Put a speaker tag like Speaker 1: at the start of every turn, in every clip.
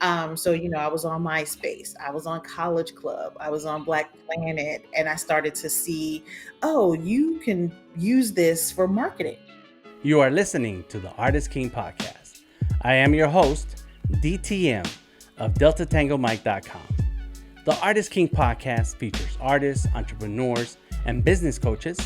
Speaker 1: So I was on MySpace, I was on College Club, I was on Black Planet, and I started to see, oh, you can use this for marketing.
Speaker 2: You are listening to the Artist King podcast. I am your host, DTM of DeltaTangoMike.com. The Artist King podcast features artists, entrepreneurs, and business coaches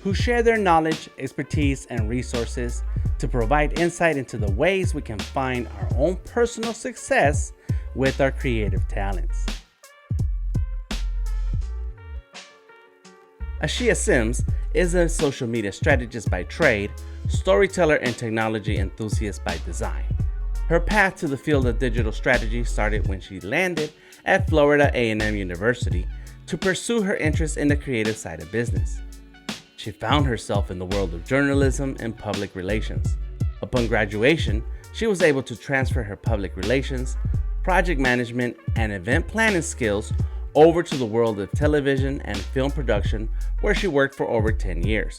Speaker 2: who share their knowledge, expertise, and resources to provide insight into the ways we can find our own personal success with our creative talents. Ashia Sims is a social media strategist by trade, storyteller, and technology enthusiast by design. Her path to the field of digital strategy started when she landed at Florida A&M University to pursue her interest in the creative side of business. She found herself in the world of journalism and public relations. Upon graduation, she was able to transfer her public relations, project management, and event planning skills over to the world of television and film production, where she worked for over 10 years.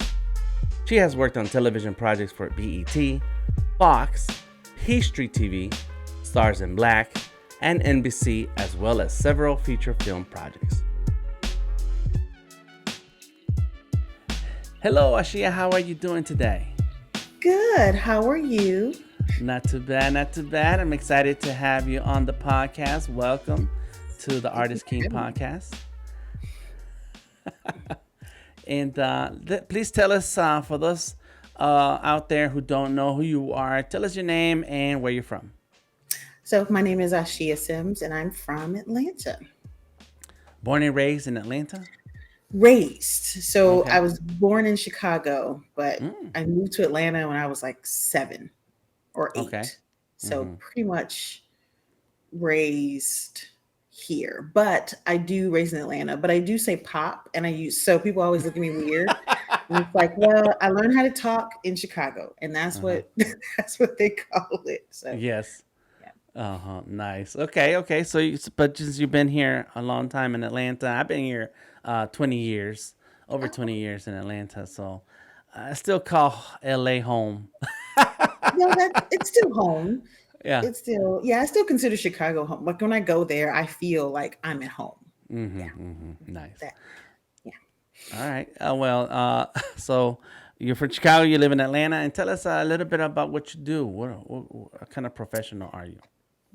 Speaker 2: She has worked on television projects for BET, Fox, Peachtree TV, Starz and Black, and NBC, as well as several feature film projects. Hello, Ashia. How are you doing today?
Speaker 1: Good. How are you?
Speaker 2: Not too bad, not too bad. I'm excited to have you on the podcast. Welcome to the Artist King podcast. And please tell us, for those out there who don't know who you are, tell us your name and where you're from.
Speaker 1: So my name is Ashia Sims, and I'm from Atlanta.
Speaker 2: Born and raised in Atlanta?
Speaker 1: Raised. So I
Speaker 2: Okay.
Speaker 1: was born in Chicago, but
Speaker 2: Mm,
Speaker 1: I moved to Atlanta when I was like 7 or 8.
Speaker 2: okay.
Speaker 1: So
Speaker 2: Mm-hmm.
Speaker 1: pretty much raised here. But I do raised in Atlanta, but I do say pop, and so people always look at me weird. And it's like, well, I learned how to talk in Chicago, and that's
Speaker 2: Uh-huh.
Speaker 1: what that's what they call it. So
Speaker 2: Yes.
Speaker 1: yeah.
Speaker 2: Uh-huh. Nice. Okay. Okay. So, but since you've been here a long time in Atlanta, I've been here 20 years, over 20 years in Atlanta. So I still call LA home.
Speaker 1: No, it's still home.
Speaker 2: Yeah.
Speaker 1: It's still, yeah, I still consider Chicago home. Like when I go there, I feel like I'm at home. Yeah,
Speaker 2: Mm-hmm. Mm-hmm. Nice.
Speaker 1: that, yeah.
Speaker 2: All right. So you're from Chicago, you live in Atlanta, and tell us a little bit about what you do. What kind of professional are you?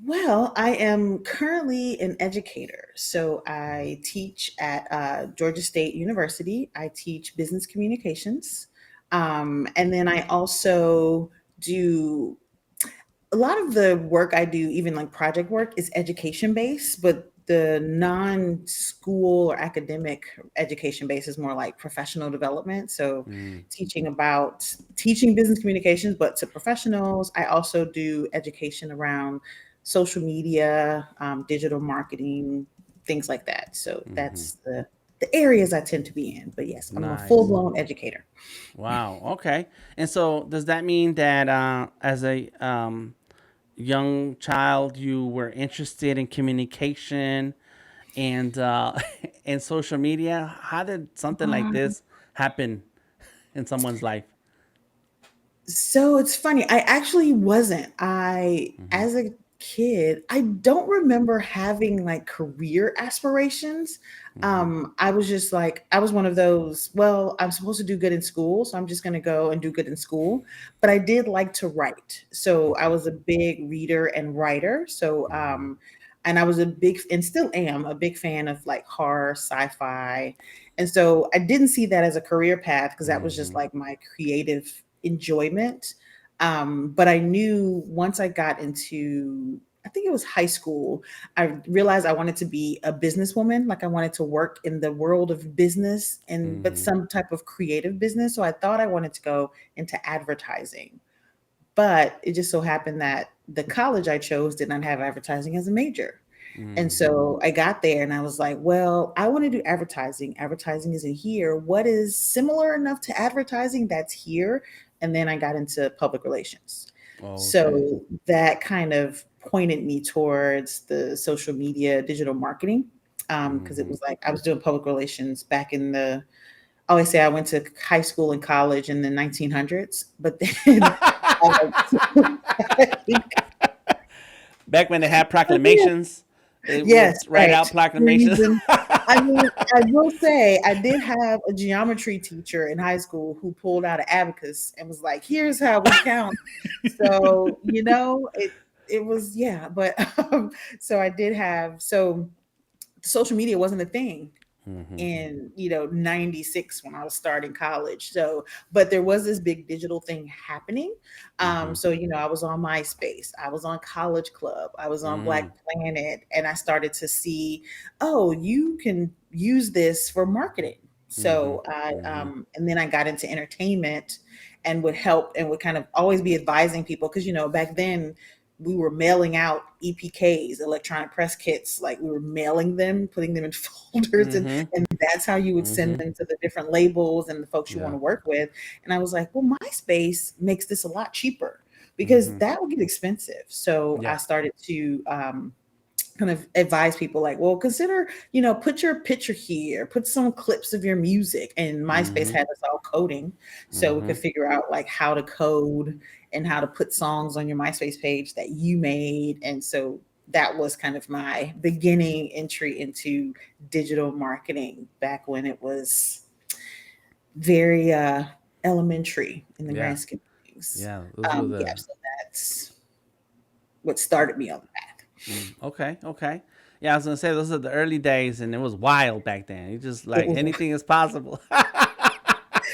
Speaker 1: Well, I am currently an educator. So
Speaker 2: Mhm.
Speaker 1: I teach at Georgia State University. I teach business communications. And then I also do a lot of the work I do, even like project work, is education based, but the non school or academic education base is more like professional development. So
Speaker 2: Mm,
Speaker 1: teaching business communications, but to professionals. I also do education around social media, digital marketing, things like that. So
Speaker 2: mm-hmm.
Speaker 1: that's the areas I tend to be in. But yes, I'm a full
Speaker 2: Nice.
Speaker 1: blown educator.
Speaker 2: Wow. Okay. And so does that mean that as a young child you were interested in communication and and social media? How did something like this happen in someone's life?
Speaker 1: So it's funny. I actually wasn't.
Speaker 2: Mm-hmm.
Speaker 1: As a kid, I don't remember having like career aspirations.
Speaker 2: Mm-hmm.
Speaker 1: I was just like, I was one of those, well, I'm supposed to do good in school, so I'm just going to go and do good in school. But I did like to write. So I
Speaker 2: Okay.
Speaker 1: was a big reader and writer.
Speaker 2: Mm-hmm.
Speaker 1: And I was a big, and still am a big fan of like horror, sci-fi. And so I didn't see that as a career path because that was just
Speaker 2: Mm-hmm.
Speaker 1: like my creative enjoyment. But I knew once I got into, I think it was high school, I realized I wanted to be a businesswoman. Like I wanted to work in the world of business and but
Speaker 2: Mm-hmm.
Speaker 1: some type of creative business. So I thought I wanted to go into advertising. But it just so happened that the college I chose did not have advertising as a major. And
Speaker 2: Mm-hmm.
Speaker 1: so I got there and I was like, well, I want to do advertising. Advertising isn't here. What is similar enough to advertising that's here? And then I got into public relations.
Speaker 2: Okay.
Speaker 1: So that kind of pointed me towards the social media, digital marketing. Because it
Speaker 2: Mm-hmm.
Speaker 1: was like I was doing public relations back in the, I always say I went to high school and college in the 1900s, but then I think
Speaker 2: Back when they had
Speaker 1: I did.
Speaker 2: proclamations, it would
Speaker 1: Yes,
Speaker 2: write
Speaker 1: right.
Speaker 2: out proclamations.
Speaker 1: Reason. I mean, I will say I did have a geometry teacher in high school who pulled out an abacus and was like, "Here's how we count." So, it was, yeah, but so I did have, so social media wasn't a thing
Speaker 2: Hmm.
Speaker 1: in 96 when I was starting college. So, but there was this big digital thing happening.
Speaker 2: Hmm.
Speaker 1: So I was on MySpace, I was on College Club, I was on
Speaker 2: Mm.
Speaker 1: Black Planet, and I started to see, oh, you can use this for marketing.
Speaker 2: Mhm.
Speaker 1: So I
Speaker 2: Mhm.
Speaker 1: and then I got into entertainment and would help and would kind of always be advising people, because back then we were mailing out EPKs, electronic press kits, like we were mailing them, putting them in folders, and
Speaker 2: Mhm.
Speaker 1: that's how you would send
Speaker 2: Mhm.
Speaker 1: them to the different labels and the folks you want
Speaker 2: Yeah.
Speaker 1: to work with. And I was like, well, MySpace makes this a lot cheaper, because
Speaker 2: Mhm.
Speaker 1: that would get expensive. So I
Speaker 2: Yeah.
Speaker 1: started to kind of advise people like, well, consider, put your picture here, put some clips of your music. And MySpace
Speaker 2: Mhm.
Speaker 1: had us all coding. So we could
Speaker 2: Mhm.
Speaker 1: figure out like how to code and how to put songs on your MySpace page that you made. And so that was kind of my beginning entry into digital marketing back when it was very elementary in the
Speaker 2: Yeah.
Speaker 1: grand scheme of things.
Speaker 2: Yeah. Those were
Speaker 1: Yeah,
Speaker 2: the.
Speaker 1: so that's what started me on the path.
Speaker 2: Okay. Okay. Yeah, I was gonna say those are the early days, and it was wild back then. You just
Speaker 1: It
Speaker 2: like
Speaker 1: was
Speaker 2: anything is possible.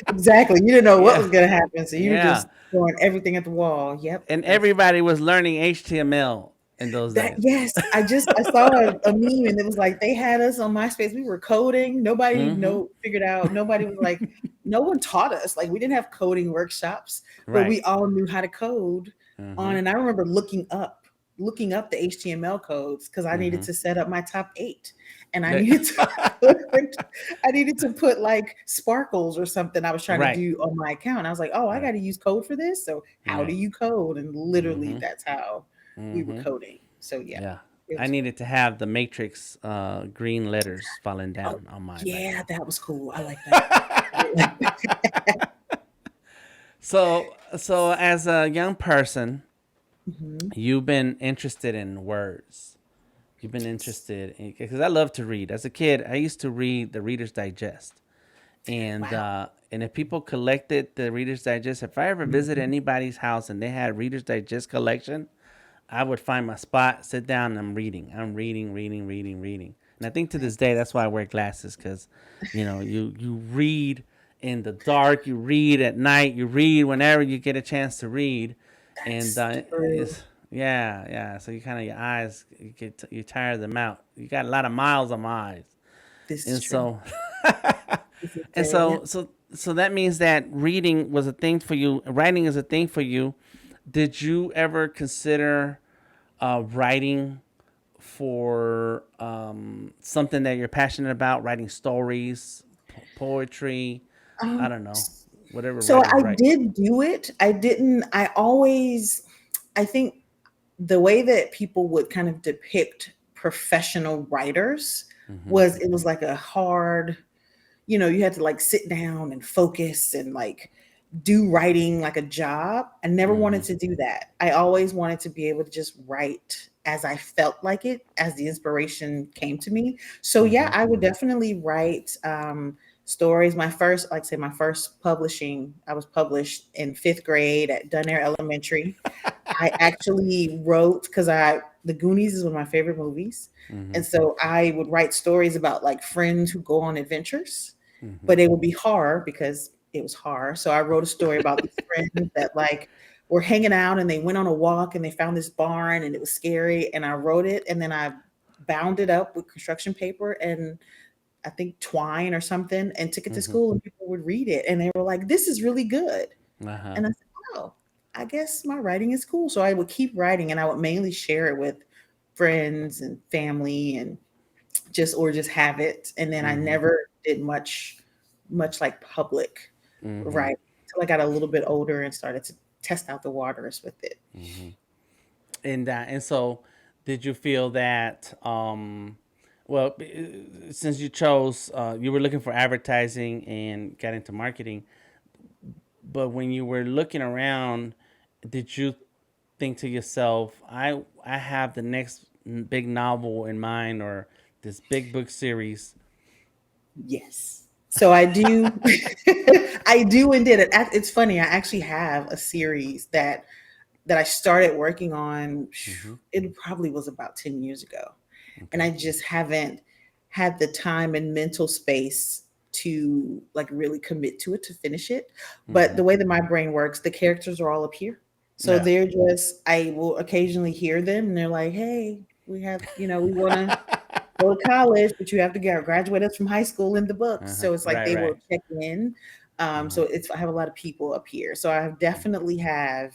Speaker 1: exactly. You didn't know what
Speaker 2: Yeah.
Speaker 1: was going to happen, so you were
Speaker 2: Yeah.
Speaker 1: just throwing everything at the wall. Yep,
Speaker 2: And
Speaker 1: that's
Speaker 2: everybody was learning HTML in those
Speaker 1: that.
Speaker 2: days.
Speaker 1: Yes, I saw a meme, and it was like they had us on MySpace. We were coding. Nobody
Speaker 2: Mhm.
Speaker 1: know figured out. Nobody was like, no one taught us. Like we didn't have coding workshops, but
Speaker 2: Right.
Speaker 1: we all knew how to code on.
Speaker 2: Mhm.
Speaker 1: And I remember looking up the HTML codes because I needed
Speaker 2: Mhm.
Speaker 1: to set up my top eight, and I
Speaker 2: They-
Speaker 1: needed to put I needed to put like sparkles or something I was trying to
Speaker 2: right.
Speaker 1: do on my account. I was like, oh, I got
Speaker 2: Right.
Speaker 1: to use code for this. So how do
Speaker 2: Right.
Speaker 1: you code? And literally,
Speaker 2: Mhm.
Speaker 1: that's how we were
Speaker 2: Mhm.
Speaker 1: coding. So yeah,
Speaker 2: Yeah.
Speaker 1: it
Speaker 2: I
Speaker 1: was
Speaker 2: needed to have the Matrix green letters falling
Speaker 1: oh
Speaker 2: down on mine back
Speaker 1: yeah,
Speaker 2: then.
Speaker 1: that was cool. I like that. I like that.
Speaker 2: So as a young person,
Speaker 1: Mhm.
Speaker 2: you've been interested in words. You've been interested in because I love to read. As a kid, I used to read the Reader's Digest,
Speaker 1: Wow.
Speaker 2: and if people collected the Reader's Digest, if I ever visited
Speaker 1: Mhm.
Speaker 2: anybody's house and they had Reader's Digest collection, I would find my spot, sit down, and I'm reading. I'm reading, reading, reading, reading. And I think to this day,
Speaker 1: Nice.
Speaker 2: that's why I wear glasses because, you read in the dark, you read at night, you read whenever you get a chance to read, and
Speaker 1: That's true.
Speaker 2: it's yeah, yeah. So you kind of your eyes, you tire them out. You got a lot of miles on my eyes,
Speaker 1: This is
Speaker 2: and
Speaker 1: true.
Speaker 2: so
Speaker 1: This is
Speaker 2: and
Speaker 1: very, yeah.
Speaker 2: so that means that reading was a thing for you. Writing is a thing for you. Did you ever consider writing for something that you're passionate about, writing stories, poetry, I
Speaker 1: Um,
Speaker 2: don't know, whatever
Speaker 1: so
Speaker 2: writers
Speaker 1: I
Speaker 2: write.
Speaker 1: did do it. I didn't. I think the way that people would kind of depict professional writers
Speaker 2: Mm-hmm.
Speaker 1: was, it was like a hard, you had to like sit down and focus and like do writing like a job. I never
Speaker 2: Mm-hmm.
Speaker 1: wanted to do that. I always wanted to be able to just write as I felt like it, as the inspiration came to me. So yeah,
Speaker 2: Mm-hmm.
Speaker 1: I would definitely write stories. My first, like say, my first publishing, I was published in fifth grade at Dunair Elementary. I actually wrote, because the Goonies is one of my favorite movies.
Speaker 2: Mm-hmm.
Speaker 1: And so I would write stories about like friends who go on adventures,
Speaker 2: Mm-hmm.
Speaker 1: but it would be horror because it was horror. So I wrote a story about these friends that like were hanging out and they went on a walk and they found this barn and it was scary. And I wrote it and then I bound it up with construction paper and I think twine or something, and took it to
Speaker 2: Mm-hmm.
Speaker 1: school, and people would read it and they were like, this is really good.
Speaker 2: Uh-huh.
Speaker 1: And I said, oh, I guess my writing is cool. So I would keep writing and I would mainly share it with friends and family, and just have it. And then I
Speaker 2: Mm-hmm.
Speaker 1: never did much like public
Speaker 2: Mm-hmm.
Speaker 1: writing until I got a little bit older and started to test out the waters with it.
Speaker 2: Mm-hmm. And so did you feel that well, since you chose you were looking for advertising and got into marketing, but when you were looking around, did you think to yourself, I have the next big novel in mind or this big book series?
Speaker 1: Yes. So I do, I do and did it. It's funny. I actually have a series that I started working on.
Speaker 2: Mm-hmm.
Speaker 1: It probably was about 10 years ago, and
Speaker 2: Okay.
Speaker 1: I just haven't had the time and mental space to like really commit to it to finish it. But
Speaker 2: Mm-hmm.
Speaker 1: the way that my brain works, the characters are all up here. So
Speaker 2: Yeah.
Speaker 1: they're just, I will occasionally hear them and they're like, hey, we have, we want to go to college, but you have to get graduate us from high school in the books.
Speaker 2: Uh-huh.
Speaker 1: So it's like
Speaker 2: Right.
Speaker 1: they will
Speaker 2: Right.
Speaker 1: check in.
Speaker 2: Uh-huh.
Speaker 1: So it's I have a lot of people up here. So I definitely have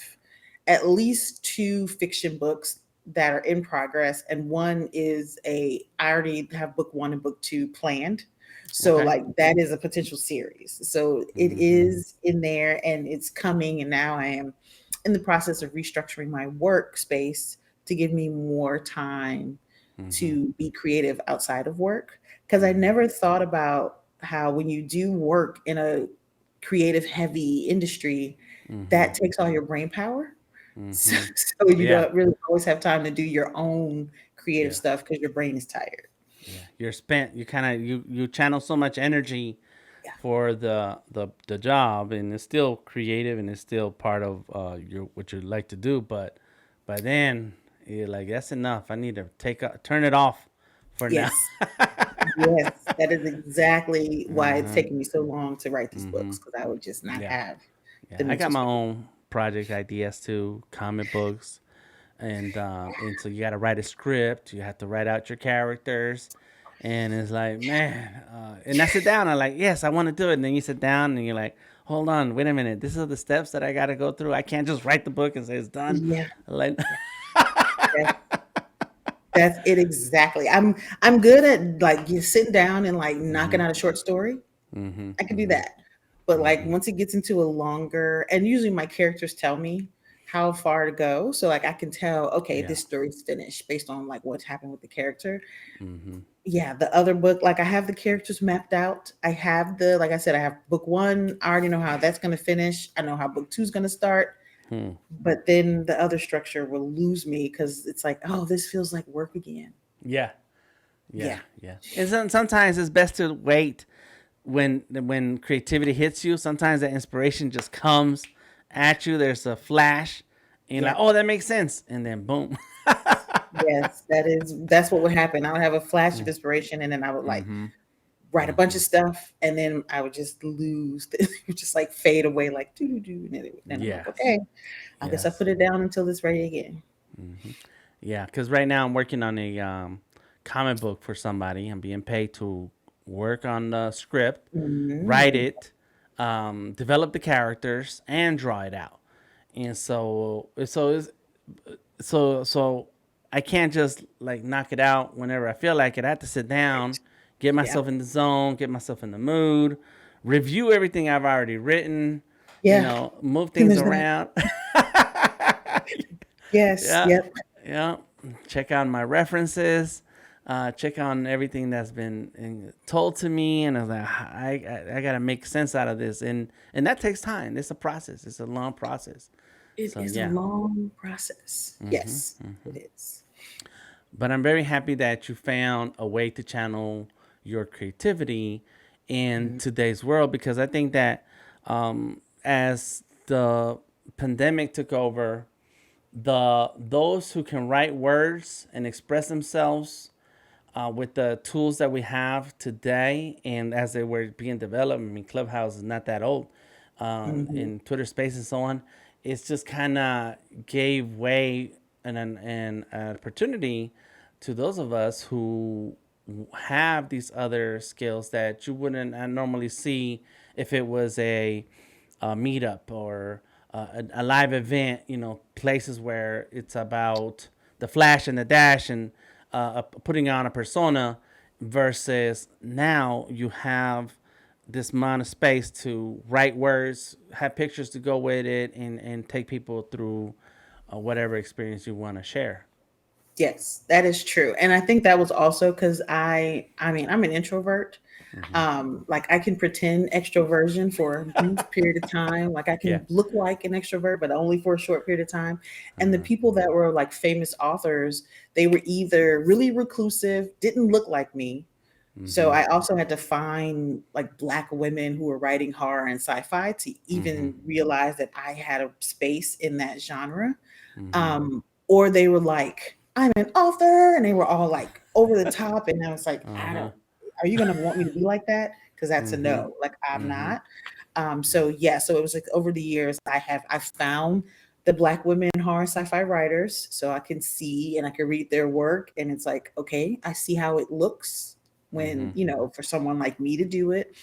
Speaker 1: at least two fiction books that are in progress, and one is I already have book one and book two planned. So
Speaker 2: Okay.
Speaker 1: like that is a potential series. So it
Speaker 2: Mm-hmm.
Speaker 1: is in there and it's coming, and now I am in the process of restructuring my workspace to give me more time
Speaker 2: Mm-hmm.
Speaker 1: to be creative outside of work. Because I
Speaker 2: Mm-hmm.
Speaker 1: never thought about how when you do work in a creative heavy industry,
Speaker 2: Mm-hmm.
Speaker 1: that takes all your brain power. So,
Speaker 2: Mm-hmm.
Speaker 1: so you
Speaker 2: Yeah.
Speaker 1: don't really always have time to do your own creative
Speaker 2: Yeah.
Speaker 1: stuff because your brain is tired.
Speaker 2: Yeah. You're spent. You kind of you channel so much energy
Speaker 1: Yeah.
Speaker 2: for the job, and it's still creative and it's still part of your what you like to do. But by then, you're like, that's enough. I need to turn it off for now.
Speaker 1: Yes. Yes. That is exactly why it's
Speaker 2: Uh-huh.
Speaker 1: taken me so long to write these
Speaker 2: Mm-hmm.
Speaker 1: books because I would just not
Speaker 2: Yeah.
Speaker 1: have
Speaker 2: Yeah.
Speaker 1: the
Speaker 2: I
Speaker 1: mental
Speaker 2: got my
Speaker 1: space.
Speaker 2: own project ideas too, comic books, and so you got to write a script. You have to write out your characters, and it's like, man, and I sit down. I'm like, yes, I want to do it. And then you sit down and you're like, hold on, wait a minute. These are the steps that I got to go through. I can't just write the book and say it's done.
Speaker 1: Yeah.
Speaker 2: Like,
Speaker 1: Yeah. That's it exactly. I'm good at like you sitting down and like
Speaker 2: mm-hmm,
Speaker 1: knocking out a short story.
Speaker 2: mm-hmm,
Speaker 1: I can do
Speaker 2: mm-hmm,
Speaker 1: that. But like
Speaker 2: mm-hmm.
Speaker 1: once it gets into a longer, and usually my characters tell me how far to go. So like I can tell, okay,
Speaker 2: Yeah.
Speaker 1: this story's finished based on like what's happened with the character.
Speaker 2: Mm-hmm.
Speaker 1: Yeah, the other book, like I have the characters mapped out. I have like I said, I have book one. I already know how that's gonna finish. I know how book two is gonna start.
Speaker 2: Hmm.
Speaker 1: But then the other structure will lose me because it's like, oh, this feels like work again.
Speaker 2: Yeah. Yeah.
Speaker 1: Yeah.
Speaker 2: Yeah. And sometimes it's best to wait when creativity hits you. Sometimes that inspiration just comes at you. There's a flash, and you're like,
Speaker 1: Yeah.
Speaker 2: oh, that makes sense, and then boom.
Speaker 1: Yes, that's what would happen. I would have a flash of inspiration and then I would like
Speaker 2: Mm-hmm.
Speaker 1: write a bunch
Speaker 2: Mm-hmm.
Speaker 1: of stuff and then I would just lose it would just like fade away like doo doo doo and then I'm like,
Speaker 2: Yes.
Speaker 1: okay, I guess I
Speaker 2: Yes.
Speaker 1: put it down until it's ready again.
Speaker 2: Mm-hmm. Yeah, because right now I'm working on a comic book for somebody. I'm being paid to work on the script, write
Speaker 1: Mm,
Speaker 2: it, develop the characters, and draw it out. And so I can't just like knock it out whenever I feel like it. I have to sit
Speaker 1: right.
Speaker 2: down, get
Speaker 1: Yeah.
Speaker 2: myself in the zone, get myself in the mood, review everything I've already written,
Speaker 1: Yeah.
Speaker 2: move
Speaker 1: And
Speaker 2: things
Speaker 1: there's that.
Speaker 2: around.
Speaker 1: Yes.
Speaker 2: Yeah,
Speaker 1: Yep.
Speaker 2: yeah. Check out my references. Check on everything that's been told to me, and I was like, I gotta make sense out of this, and that takes time. It's a process. It's a long process.
Speaker 1: It
Speaker 2: So
Speaker 1: is a
Speaker 2: yeah.
Speaker 1: long process.
Speaker 2: Hmm.
Speaker 1: Yes, it is.
Speaker 2: But I'm very happy that you found a way to channel your creativity in
Speaker 1: Mhm.
Speaker 2: today's world because I think that as the pandemic took over, those who can write words and express themselves with the tools that we have today and as they were being developed, I mean, Clubhouse is not that old,
Speaker 1: Mhm.
Speaker 2: in Twitter Space and so on, it's just kind of gave way and an opportunity to those of us who have these other skills that you wouldn't normally see if it was a meetup or a live event, places where it's about the flash and the dash and putting on a persona versus now you have this amount of space to write words, have pictures to go with it, and take people through whatever experience you want to share.
Speaker 1: Yes, that is true. And I think that was also because I mean, I'm an introvert.
Speaker 2: Mm-hmm.
Speaker 1: Like I can pretend extroversion for a brief period of time. Like I
Speaker 2: Yeah.
Speaker 1: can look like an extrovert, but only for a short period of time. And the
Speaker 2: Uh-huh.
Speaker 1: people that were like famous authors, they were either really reclusive, didn't look like me. So
Speaker 2: Mm-hmm.
Speaker 1: I also had to find like Black women who were writing horror and sci-fi to
Speaker 2: Mm-hmm.
Speaker 1: even realize that I had a space in that genre.
Speaker 2: Mm-hmm.
Speaker 1: Or they were like, I'm an author, and they were all like over the top. And I was like, I
Speaker 2: Uh-huh.
Speaker 1: don't, are you going to want me to be like that? Because that's a
Speaker 2: Mm-hmm.
Speaker 1: no. Like, I'm
Speaker 2: Mm-hmm.
Speaker 1: not. So yeah, so it was like over the years, I found the Black women horror sci-fi writers so I can see and I can read their work. And it's like, okay, I see how it looks when,
Speaker 2: Mm-hmm.
Speaker 1: for someone like me to do it.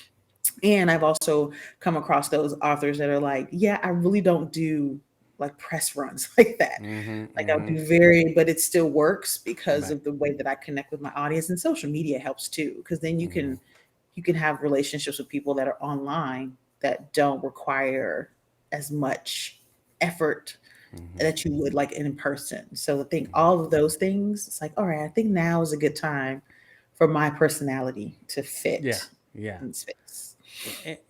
Speaker 1: And I've also come across those authors that are like, yeah, I really don't do like press runs like that.
Speaker 2: Mm-hmm.
Speaker 1: Like I'll
Speaker 2: Mm-hmm.
Speaker 1: do very, but it still works because
Speaker 2: Right.
Speaker 1: of the way that I connect with my audience, and social media helps too. Because then
Speaker 2: Mm-hmm.
Speaker 1: you can have relationships with people that are online that don't require as much effort
Speaker 2: Mm-hmm.
Speaker 1: that you would like in person. So I think all of those things, it's like, all right, I think now is a good time for my personality to
Speaker 2: Yeah.
Speaker 1: fit
Speaker 2: Yeah.
Speaker 1: in space.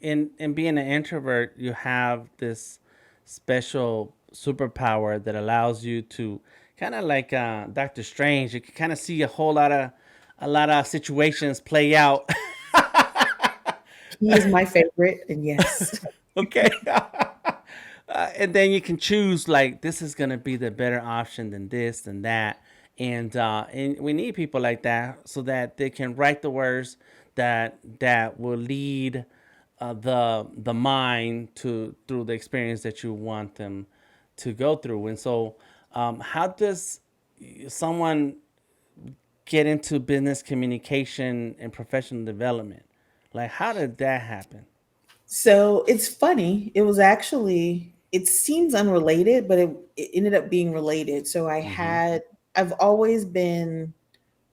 Speaker 2: In being an introvert, you have this special superpower that allows you to kind of like Doctor Strange. You can kind of see a lot of situations play out.
Speaker 1: He is my favorite, and yes.
Speaker 2: Okay. And then you can choose like this is gonna be the better option than this and that, and we need people like that so that they can write the words that will lead the mind to through the experience that you want them to go through. And so, how does someone get into business communication and professional development? Like, how did that happen?
Speaker 1: So it's funny. It was actually, it seems unrelated, but it ended up being related. So
Speaker 2: Mm-hmm.
Speaker 1: I've always been,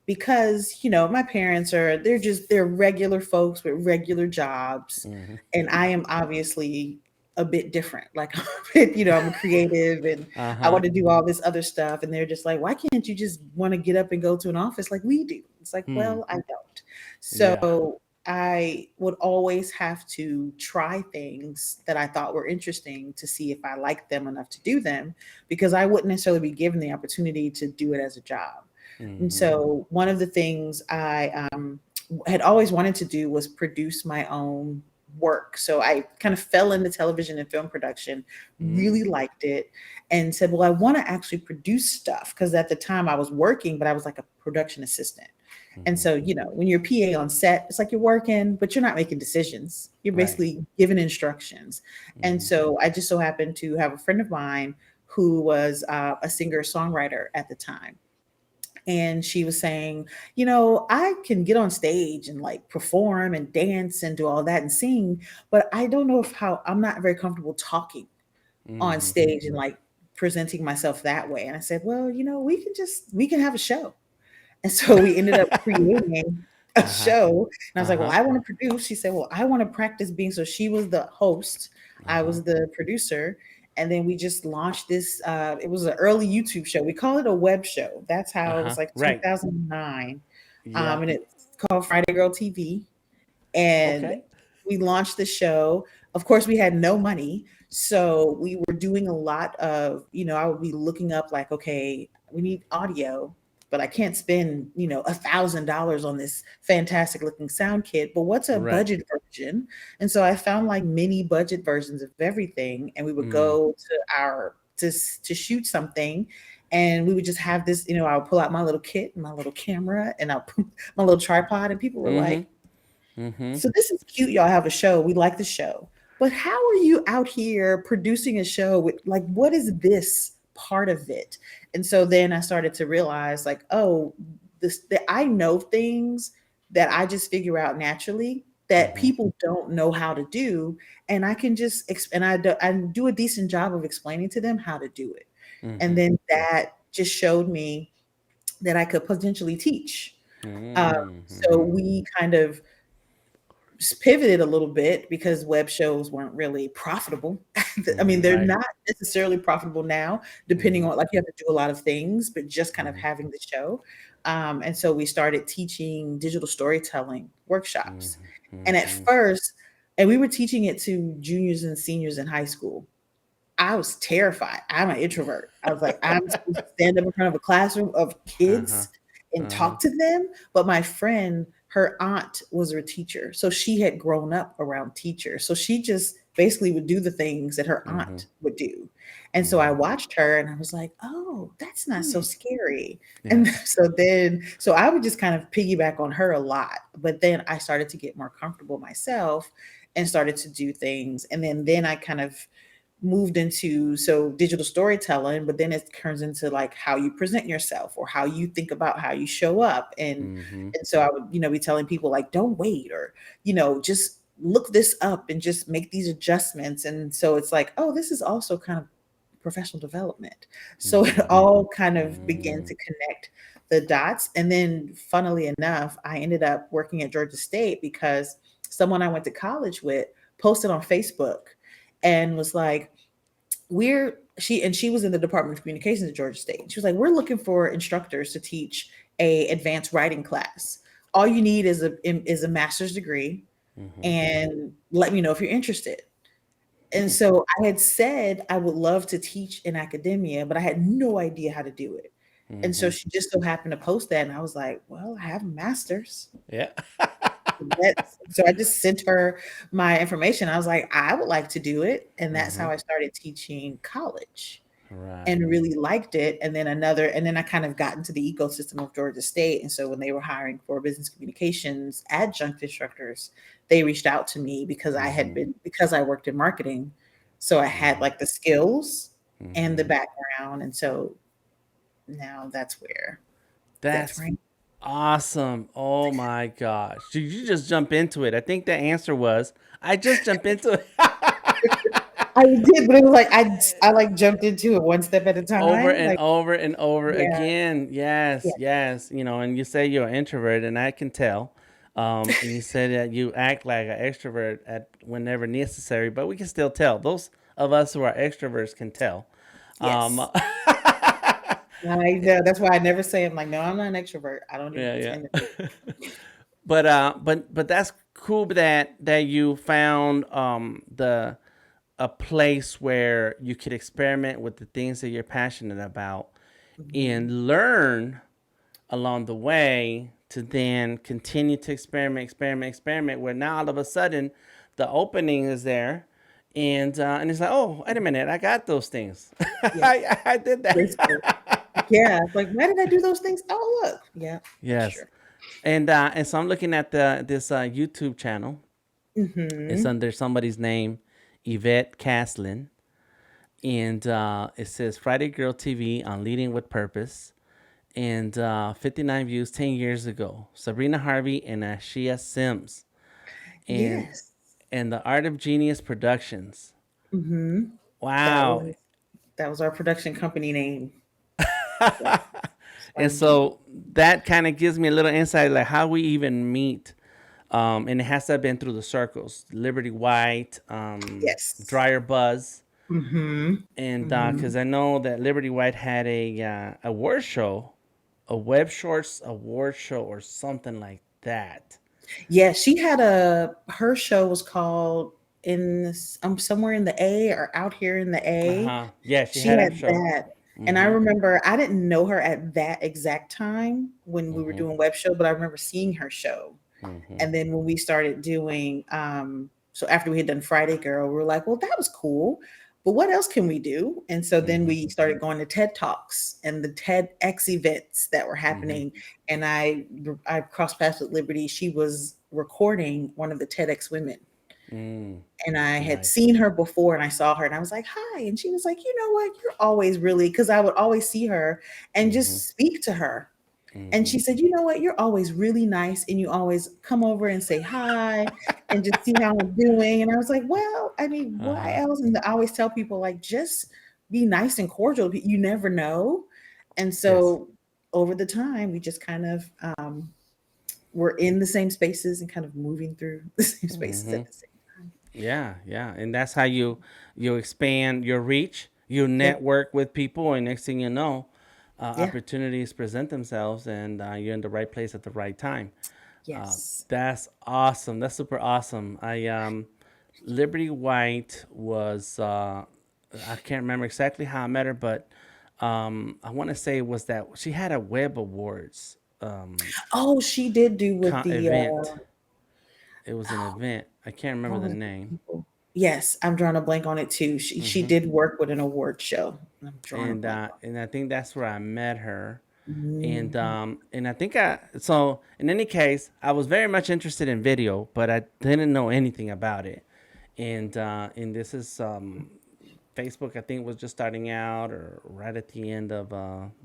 Speaker 1: because, my parents they're regular folks with regular jobs.
Speaker 2: Mm-hmm.
Speaker 1: And I am obviously a bit different. Like, I'm a creative and
Speaker 2: Uh
Speaker 1: I
Speaker 2: huh.
Speaker 1: want to do all this other stuff. And they're just like, why can't you just want to get up and go to an office like we do? It's like,
Speaker 2: Hmm.
Speaker 1: well, I don't.
Speaker 2: Yeah.
Speaker 1: So I would always have to try things that I thought were interesting to see if I liked them enough to do them, because I wouldn't necessarily be given the opportunity to do it as a job. And
Speaker 2: Mm-hmm.
Speaker 1: so one of the things I had always wanted to do was produce my own work. So I kind of fell into television and film production,
Speaker 2: Mm-hmm.
Speaker 1: really liked it, and said, well, I want to actually produce stuff. Because at the time I was working, but I was like a production assistant. And
Speaker 2: Mm-hmm.
Speaker 1: so, when you're PA on set, it's like you're working, but you're not making decisions. You're
Speaker 2: Right.
Speaker 1: basically giving instructions. And
Speaker 2: Mm-hmm.
Speaker 1: so I just so happened to have a friend of mine who was a singer songwriter at the time. And she was saying, I can get on stage and like perform and dance and do all that and sing, but I don't know if how I'm not very comfortable talking on
Speaker 2: Mm-hmm.
Speaker 1: stage and like presenting myself that way. And I said, well, we can have a show. And so we ended up creating a
Speaker 2: Uh huh.
Speaker 1: show. And I was
Speaker 2: Uh
Speaker 1: like, well,
Speaker 2: huh.
Speaker 1: I want to produce. She said, well, I want to practice being. So she was the host,
Speaker 2: Uh
Speaker 1: I
Speaker 2: huh.
Speaker 1: was the producer. And then we just launched this. It was an early YouTube show. We call it a web show. That's
Speaker 2: Uh
Speaker 1: how it
Speaker 2: huh.
Speaker 1: was, like
Speaker 2: Right.
Speaker 1: 2009.
Speaker 2: Yeah.
Speaker 1: And it's called Friday Girl TV. And
Speaker 2: Okay.
Speaker 1: we launched the show. Of course, we had no money. So we were doing a lot of, I would be looking up like, okay, we need audio, but I can't spend, $1,000 on this fantastic looking sound kit. But what's a
Speaker 2: Right.
Speaker 1: budget version? And so I found like mini budget versions of everything. And we would
Speaker 2: Mm.
Speaker 1: go to to shoot something. And we would just have this, I would pull out my little kit, my little camera, and I'll put my little tripod. And people were
Speaker 2: Mm-hmm.
Speaker 1: like,
Speaker 2: Mm-hmm.
Speaker 1: so this is cute. Y'all have a show. We like the show. But how are you out here producing a show with, like, what is this part of it? And so then I started to realize like, oh, this that I know things that I just figure out naturally that
Speaker 2: Mm-hmm.
Speaker 1: people don't know how to do, and I can just I do a decent job of explaining to them how to do it. And
Speaker 2: Mm-hmm.
Speaker 1: then that just showed me that I could potentially teach. So
Speaker 2: Mm-hmm.
Speaker 1: we kind of pivoted a little bit because web shows weren't really profitable. I mean,
Speaker 2: Mm-hmm.
Speaker 1: they're
Speaker 2: Right.
Speaker 1: not necessarily profitable now, depending
Speaker 2: Mm-hmm.
Speaker 1: on, like, you have to do a lot of things, but just kind of
Speaker 2: Mm-hmm.
Speaker 1: having the show. And so we started teaching digital storytelling workshops.
Speaker 2: Mhm.
Speaker 1: And at
Speaker 2: Mhm.
Speaker 1: first, and we were teaching it to juniors and seniors in high school. I was terrified. I'm an introvert. I was like, I'm supposed to stand up in front of a classroom of
Speaker 2: Uh-huh.
Speaker 1: kids and
Speaker 2: Uh-huh.
Speaker 1: talk to them. But my friend, her aunt was her teacher. So she had grown up around teachers. So she just basically would do the things that her
Speaker 2: Mhm.
Speaker 1: aunt would do. And so I
Speaker 2: Mhm.
Speaker 1: watched her and I was like, oh, that's not so
Speaker 2: Hmm.
Speaker 1: scary. And
Speaker 2: Yes.
Speaker 1: so I would just kind of piggyback on her a lot. But then I started to get more comfortable myself and started to do things. And then I kind of moved into so digital storytelling, but then it turns into like how you present yourself or how you think about how you show up.
Speaker 2: Mhm.
Speaker 1: And so I would, be telling people like, don't wait, or, just look this up and just make these adjustments. And so it's like, oh, this is also kind of professional development. So it
Speaker 2: Mhm.
Speaker 1: all kind of began
Speaker 2: Mm.
Speaker 1: to connect the dots. And then funnily enough, I ended up working at Georgia State because someone I went to college with posted on Facebook and was like, she was in the Department of Communications at Georgia State. She was like, we're looking for instructors to teach a advanced writing class. All you need is a master's degree,
Speaker 2: Mhm.
Speaker 1: and let me know if you're interested. And so I had said I would love to teach in academia, but I had no idea how to do it. And so
Speaker 2: Mhm.
Speaker 1: she just so happened to post that, and I was like, well, I have a master's.
Speaker 2: Yeah.
Speaker 1: So I just sent her my information. I was like, I would like to do it. And that's how
Speaker 2: Mhm.
Speaker 1: I started teaching college
Speaker 2: Right.
Speaker 1: and really liked it. And then I kind of got into the ecosystem of Georgia State. And so when they were hiring for business communications adjunct instructors, they reached out to me
Speaker 2: Mhm.
Speaker 1: because I worked in marketing. So I had
Speaker 2: Mhm.
Speaker 1: like the skills and the
Speaker 2: Mhm.
Speaker 1: background. And so now that's
Speaker 2: That's
Speaker 1: where
Speaker 2: awesome. Oh my gosh. Did you just jump into it? I think the answer was I just jump into it.
Speaker 1: I did, but it was like I like jumped into it one step at a
Speaker 2: Over
Speaker 1: time.
Speaker 2: and
Speaker 1: Like,
Speaker 2: over and over
Speaker 1: yeah,
Speaker 2: again.
Speaker 1: yeah,
Speaker 2: Yes, yes. And you say you're an introvert, and I can tell. And you said that you act like an extrovert at whenever necessary, but we can still tell. Those of us who are extroverts can tell. Um,
Speaker 1: yes. I know. That's why I never say I'm like, no, I'm not an extrovert. I don't even
Speaker 2: yeah,
Speaker 1: pretend to be.
Speaker 2: yeah. But that's cool that you found the a place where you could experiment with the things that you're passionate about
Speaker 1: Mhm.
Speaker 2: and learn along the way to then continue to experiment. Where now all of a sudden the opening is there, and it's like, oh, wait a minute, I got those things.
Speaker 1: Yeah,
Speaker 2: I did
Speaker 1: graceful.
Speaker 2: that.
Speaker 1: Yeah, it's like, why did I do those things? Oh, look. Yeah, that's
Speaker 2: Yes,
Speaker 1: true.
Speaker 2: and so I'm looking at this YouTube channel. It's
Speaker 1: Mhm.
Speaker 2: under somebody's name, Yvette Caslin, and it says Friday Girl TV on Leading with Purpose, and 59 views 10 years ago. Sabrina Harvey and Ashia Sims, and
Speaker 1: Yes.
Speaker 2: the Art of Genius Productions.
Speaker 1: Mhm. That
Speaker 2: Wow.
Speaker 1: was that was our production company name. Yeah,
Speaker 2: And
Speaker 1: our G.
Speaker 2: so that kind of gives me a little insight, like how we even meet. And it has to have been through the circles. Liberty White,
Speaker 1: Yes.
Speaker 2: Dryer Buzz,
Speaker 1: Mhm.
Speaker 2: and because
Speaker 1: Mhm.
Speaker 2: I know that Liberty White had a award show, a web shorts award show or something like that.
Speaker 1: Yeah, she had her show was called somewhere in the A or Out Here in the
Speaker 2: Uh
Speaker 1: A.
Speaker 2: huh. Yeah, she
Speaker 1: She
Speaker 2: had a
Speaker 1: had
Speaker 2: show.
Speaker 1: that. And I
Speaker 2: Mm-hmm.
Speaker 1: remember I didn't know her at that exact time when we were
Speaker 2: Mm-hmm.
Speaker 1: doing web show, but I remember seeing her show.
Speaker 2: Mm-hmm.
Speaker 1: And then when we started doing, so after we had done Friday Girl, we were like, well, that was cool. But what else can we do? And so then
Speaker 2: Mm-hmm.
Speaker 1: we started going to TED Talks and the TEDx events that were
Speaker 2: Mm-hmm.
Speaker 1: happening. And I crossed paths with Liberty. She was recording one of the TEDx women,
Speaker 2: Mm.
Speaker 1: and I had
Speaker 2: Nice.
Speaker 1: seen her before, and I saw her and I was like, hi. And she was like, you know what? You're always really, because I would always see her and
Speaker 2: Mm-hmm.
Speaker 1: just speak to her. And
Speaker 2: Mm-hmm.
Speaker 1: she said, you know what? You're always really nice and you always come over and say hi and just see how I'm doing. And I was like, well, I mean, why
Speaker 2: Uh-huh.
Speaker 1: else? And I always tell people, like, just be nice and cordial. You never know. And
Speaker 2: Yes.
Speaker 1: so over the time, we just kind of were in the same spaces and kind of moving through the same spaces
Speaker 2: Mm-hmm.
Speaker 1: at the same time.
Speaker 2: Yeah, yeah, and that's how you expand your reach. You
Speaker 1: Yeah.
Speaker 2: network with people, and next thing you know,
Speaker 1: Yeah.
Speaker 2: opportunities present themselves, and you're in the right place at the right time.
Speaker 1: Yes.
Speaker 2: That's awesome. That's super awesome. Liberty White was I can't remember exactly how I met her, but I want to say it was that she had a Web Awards
Speaker 1: Oh, she did do with the
Speaker 2: event. It was an event. I can't remember
Speaker 1: what
Speaker 2: the
Speaker 1: was the
Speaker 2: name.
Speaker 1: people? Yes, I'm drawing a blank on it too. She did work with an award show. I'm drawing a blank on
Speaker 2: And I think that's where I met her.
Speaker 1: it. Mhm.
Speaker 2: And I think I so in any case, I was very much interested in video, but I didn't know anything about it. And this is Facebook. I think was just starting out, or right at the end of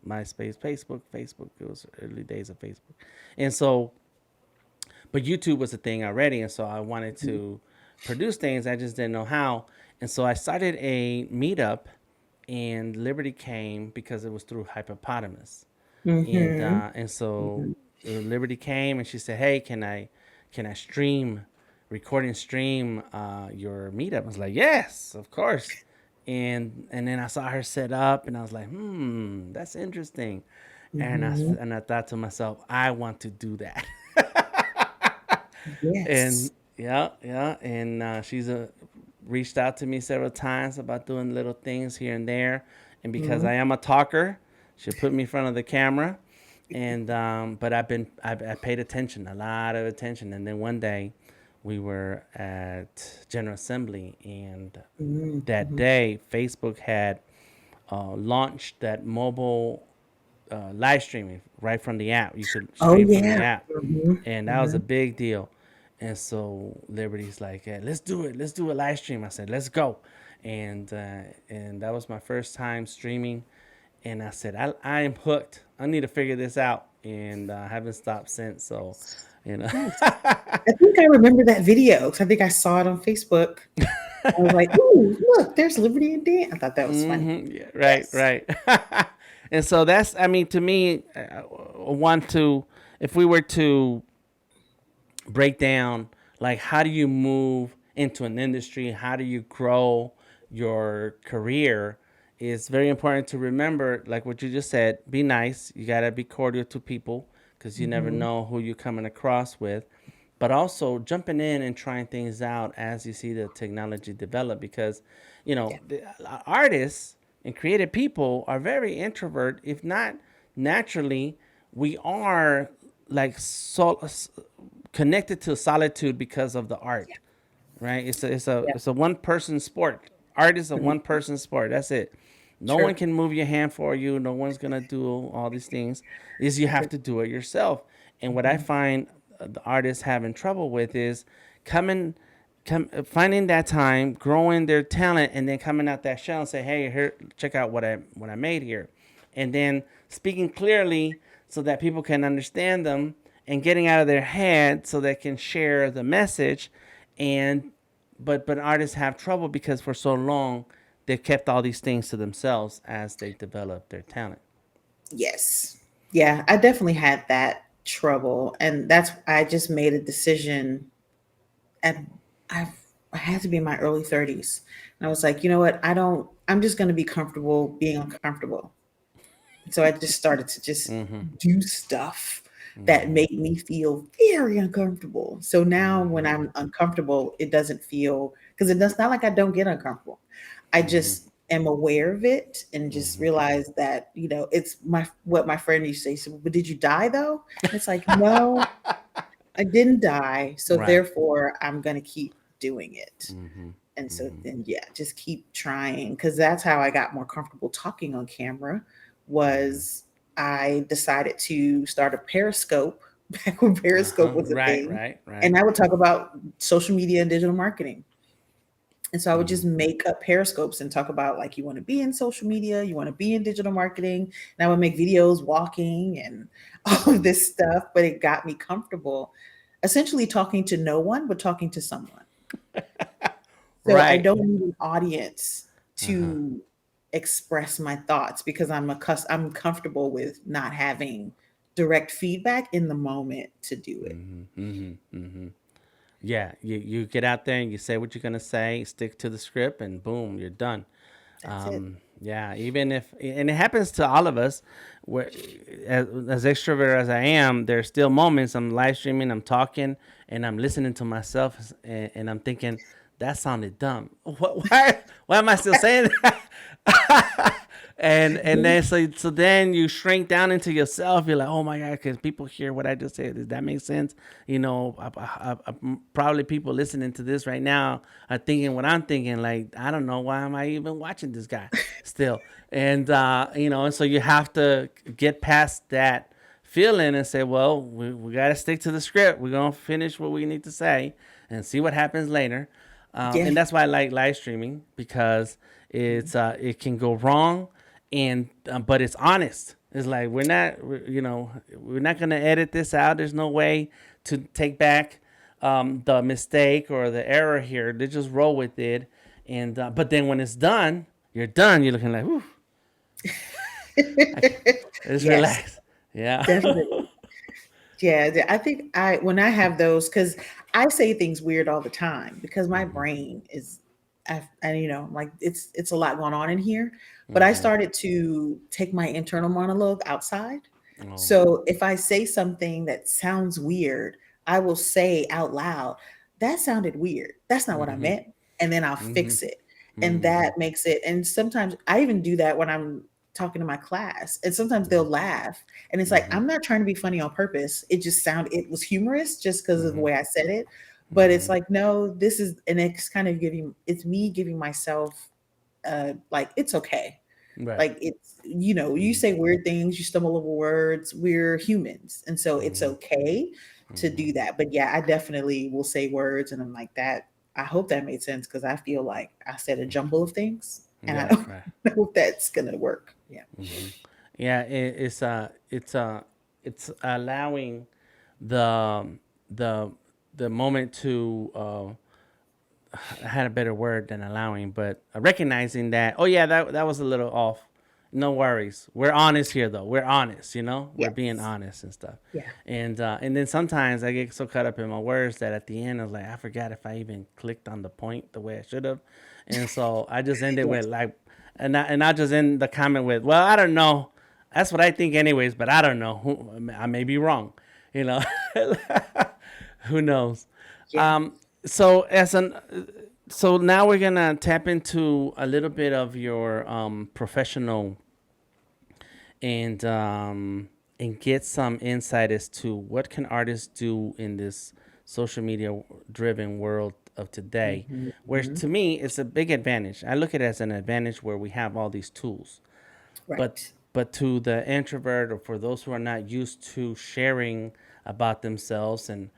Speaker 2: MySpace. Facebook. It was early days of Facebook, and so but YouTube was a thing already, and so I wanted to produce things. I just didn't know how, and so I started a meetup, and Liberty came because it was through Hypopotamus,
Speaker 1: Mhm.
Speaker 2: and so
Speaker 1: Mhm.
Speaker 2: Liberty came and she said, "Hey, can I stream, record and stream your meetup?" I was like, "Yes, of course." And then I saw her set up, and I was like, that's interesting.
Speaker 1: Mhm.
Speaker 2: And I thought to myself, I want to do that.
Speaker 1: Yes.
Speaker 2: And yeah, and she's reached out to me several times about doing little things here and there, and because
Speaker 1: Mhm.
Speaker 2: I am a talker, she put me in front of the camera, and but I paid attention, a lot of attention, and then one day, we were at General Assembly, and
Speaker 1: Mhm.
Speaker 2: that
Speaker 1: Mhm.
Speaker 2: day Facebook had launched that mobile live streaming right from the app. You could
Speaker 1: Oh
Speaker 2: stream from the
Speaker 1: yeah.
Speaker 2: app,
Speaker 1: Mhm.
Speaker 2: and that was a
Speaker 1: Mhm.
Speaker 2: big deal. And so Liberty's like, hey, let's do it. Let's do a live stream. I said, let's go. And that was my first time streaming. And I said, I am hooked. I need to figure this out. And I haven't stopped since. So, you know.
Speaker 1: Nice. I think I remember that video 'cause I think I saw it on Facebook. I was like, "Ooh, look, there's Liberty and Dan." I thought that was funny.
Speaker 2: Yeah, right,
Speaker 1: Yes.
Speaker 2: right. And so that's, I mean, to me, want to, if we were to break down like how do you move into an industry, how do you grow your career, is very important to remember, like what you just said, be nice. You got to be cordial to people because you never
Speaker 1: Mhm.
Speaker 2: know who you're coming across with, but also jumping in and trying things out as you see the technology develop, because
Speaker 1: Yeah.
Speaker 2: the artists and creative people are very introvert, if not naturally. We are like connected to solitude because of the
Speaker 1: Yeah.
Speaker 2: art, right?
Speaker 1: Yeah.
Speaker 2: It's a one person sport. Art is a
Speaker 1: Mhm.
Speaker 2: one person sport. That's it. No one
Speaker 1: True.
Speaker 2: can move your hand for you. No one's gonna do all these things. Is you have
Speaker 1: True.
Speaker 2: to do it yourself. And what I
Speaker 1: Mhm.
Speaker 2: find the artists having trouble with is coming, finding that time, growing their talent, and then coming out that shell and say, "Hey, here, check out what I made here," and then speaking clearly so that people can understand them, and getting out of their head so they can share the message. And but artists have trouble because for so long they've kept all these things to themselves as they develop their talent.
Speaker 1: Yes. Yeah, I definitely had that trouble, and that's I just made a decision at I've I had to be in my early 30s. And I was like, "You know what? I'm just gonna be comfortable being uncomfortable." So I just started to just
Speaker 2: Mm-hmm.
Speaker 1: do stuff that
Speaker 2: Mm-hmm.
Speaker 1: made me feel very uncomfortable. So now when
Speaker 2: Mm-hmm.
Speaker 1: I'm uncomfortable, it doesn't feel because it does not like I don't get uncomfortable. I
Speaker 2: Mm-hmm.
Speaker 1: just am aware of it and just
Speaker 2: Mm-hmm.
Speaker 1: realize that, it's what my friend used to say. So, but did you die though? And it's like, no, I didn't die. So
Speaker 2: Right.
Speaker 1: therefore I'm gonna keep doing it.
Speaker 2: Mm-hmm.
Speaker 1: And so
Speaker 2: Mm-hmm.
Speaker 1: then yeah, just keep trying because that's how I got more comfortable talking on camera was I decided to start a Periscope back when Periscope
Speaker 2: Uh-huh.
Speaker 1: was a
Speaker 2: Right,
Speaker 1: thing.
Speaker 2: right, right.
Speaker 1: And I would talk about social media and digital marketing. And so I would
Speaker 2: Mm-hmm.
Speaker 1: just make up Periscopes and talk about like you want to be in social media, you want to be in digital marketing. And I would make videos walking and all of
Speaker 2: Mm-hmm.
Speaker 1: this stuff, but it got me comfortable essentially talking to no one, but talking to someone. So I
Speaker 2: Right.
Speaker 1: don't need an audience
Speaker 2: Uh-huh.
Speaker 1: to express my thoughts because I'm comfortable with not having direct feedback in the moment to do it.
Speaker 2: Mm-hmm. Mm-hmm. Mm-hmm. Yeah, you get out there and you say what you're gonna say, stick to the script, and boom, you're done.
Speaker 1: That's it.
Speaker 2: Yeah, even if, and it happens to all of us, where as extrovert as I am, there's still moments I'm live streaming, I'm talking, and I'm listening to myself, and I'm thinking that sounded dumb. Why am I still saying that? And then so then you shrink down into yourself. You're like, oh my god, because people hear what I just said. Does that make sense? You know, probably people listening to this right now are thinking what I'm thinking. Like, I don't know, why am I even watching this guy still? And you know, and so you have to get past that feeling and say, well, we got to stick to the script. We're gonna finish what we need to say and see what happens later.
Speaker 1: Yeah.
Speaker 2: And that's why I like live streaming, because it can go wrong, and but it's honest. It's like you know, we're not gonna edit this out. There's no way to take back the mistake or the error here. They just roll with it, and but then when it's done, you're done. You're looking like, whew, I, just
Speaker 1: Yes,
Speaker 2: relax. Yeah.
Speaker 1: definitely. Yeah, I think when I have those, because I say things weird all the time because my
Speaker 2: Hmm.
Speaker 1: brain is, and you know, like it's a lot going on in here. But I
Speaker 2: Hmm.
Speaker 1: started to take my internal monologue outside.
Speaker 2: Oh.
Speaker 1: So if I say something that sounds weird, I will say out loud, "That sounded weird. That's not what I
Speaker 2: Hmm.
Speaker 1: meant," and then I'll
Speaker 2: Hmm.
Speaker 1: fix it, and
Speaker 2: Hmm.
Speaker 1: that makes it. And sometimes I even do that when I'm talking to my class, and sometimes they'll laugh and it's like,
Speaker 2: Hmm.
Speaker 1: I'm not trying to be funny on purpose. It was humorous just because of the
Speaker 2: Hmm.
Speaker 1: way I said it. But it's
Speaker 2: Hmm.
Speaker 1: like, no, this is, and it's kind of it's me giving myself, like, it's okay.
Speaker 2: Right.
Speaker 1: Like, it's, you know, you
Speaker 2: Hmm.
Speaker 1: say weird things, you stumble over words. We're humans. And so it's
Speaker 2: Hmm.
Speaker 1: okay to
Speaker 2: Hmm.
Speaker 1: do that. But yeah, I definitely will say words and I'm like that. I hope that made sense because I feel like I said a jumble of things and I
Speaker 2: Right.
Speaker 1: don't
Speaker 2: Right.
Speaker 1: know if that's going to work. Yeah.
Speaker 2: Hmm. Yeah. It's allowing the the the moment to I had a better word than allowing, but recognizing that, oh yeah, that was a little off. No worries. We're honest here though. We're honest, you know? We're being
Speaker 1: Yes.
Speaker 2: honest and stuff.
Speaker 1: Yeah.
Speaker 2: And then sometimes I get so caught up in my words that at the end I was like, I forgot if I even clicked on the point the way I should have. And so I just ended with
Speaker 1: Yes.
Speaker 2: like, and I just end the comment with, well, I don't know. That's what I think anyways, but I don't know. I may be wrong, you know? Who knows?
Speaker 1: Yeah.
Speaker 2: So so now we're gonna tap into a little bit of your professional and get some insight as to what can artists do in this social media driven world of today, where
Speaker 1: Mhm.
Speaker 2: to me it's a big advantage. I look at it as an advantage where we have all these tools, but
Speaker 1: Right.
Speaker 2: to the introvert or for those who are not used to sharing about themselves, and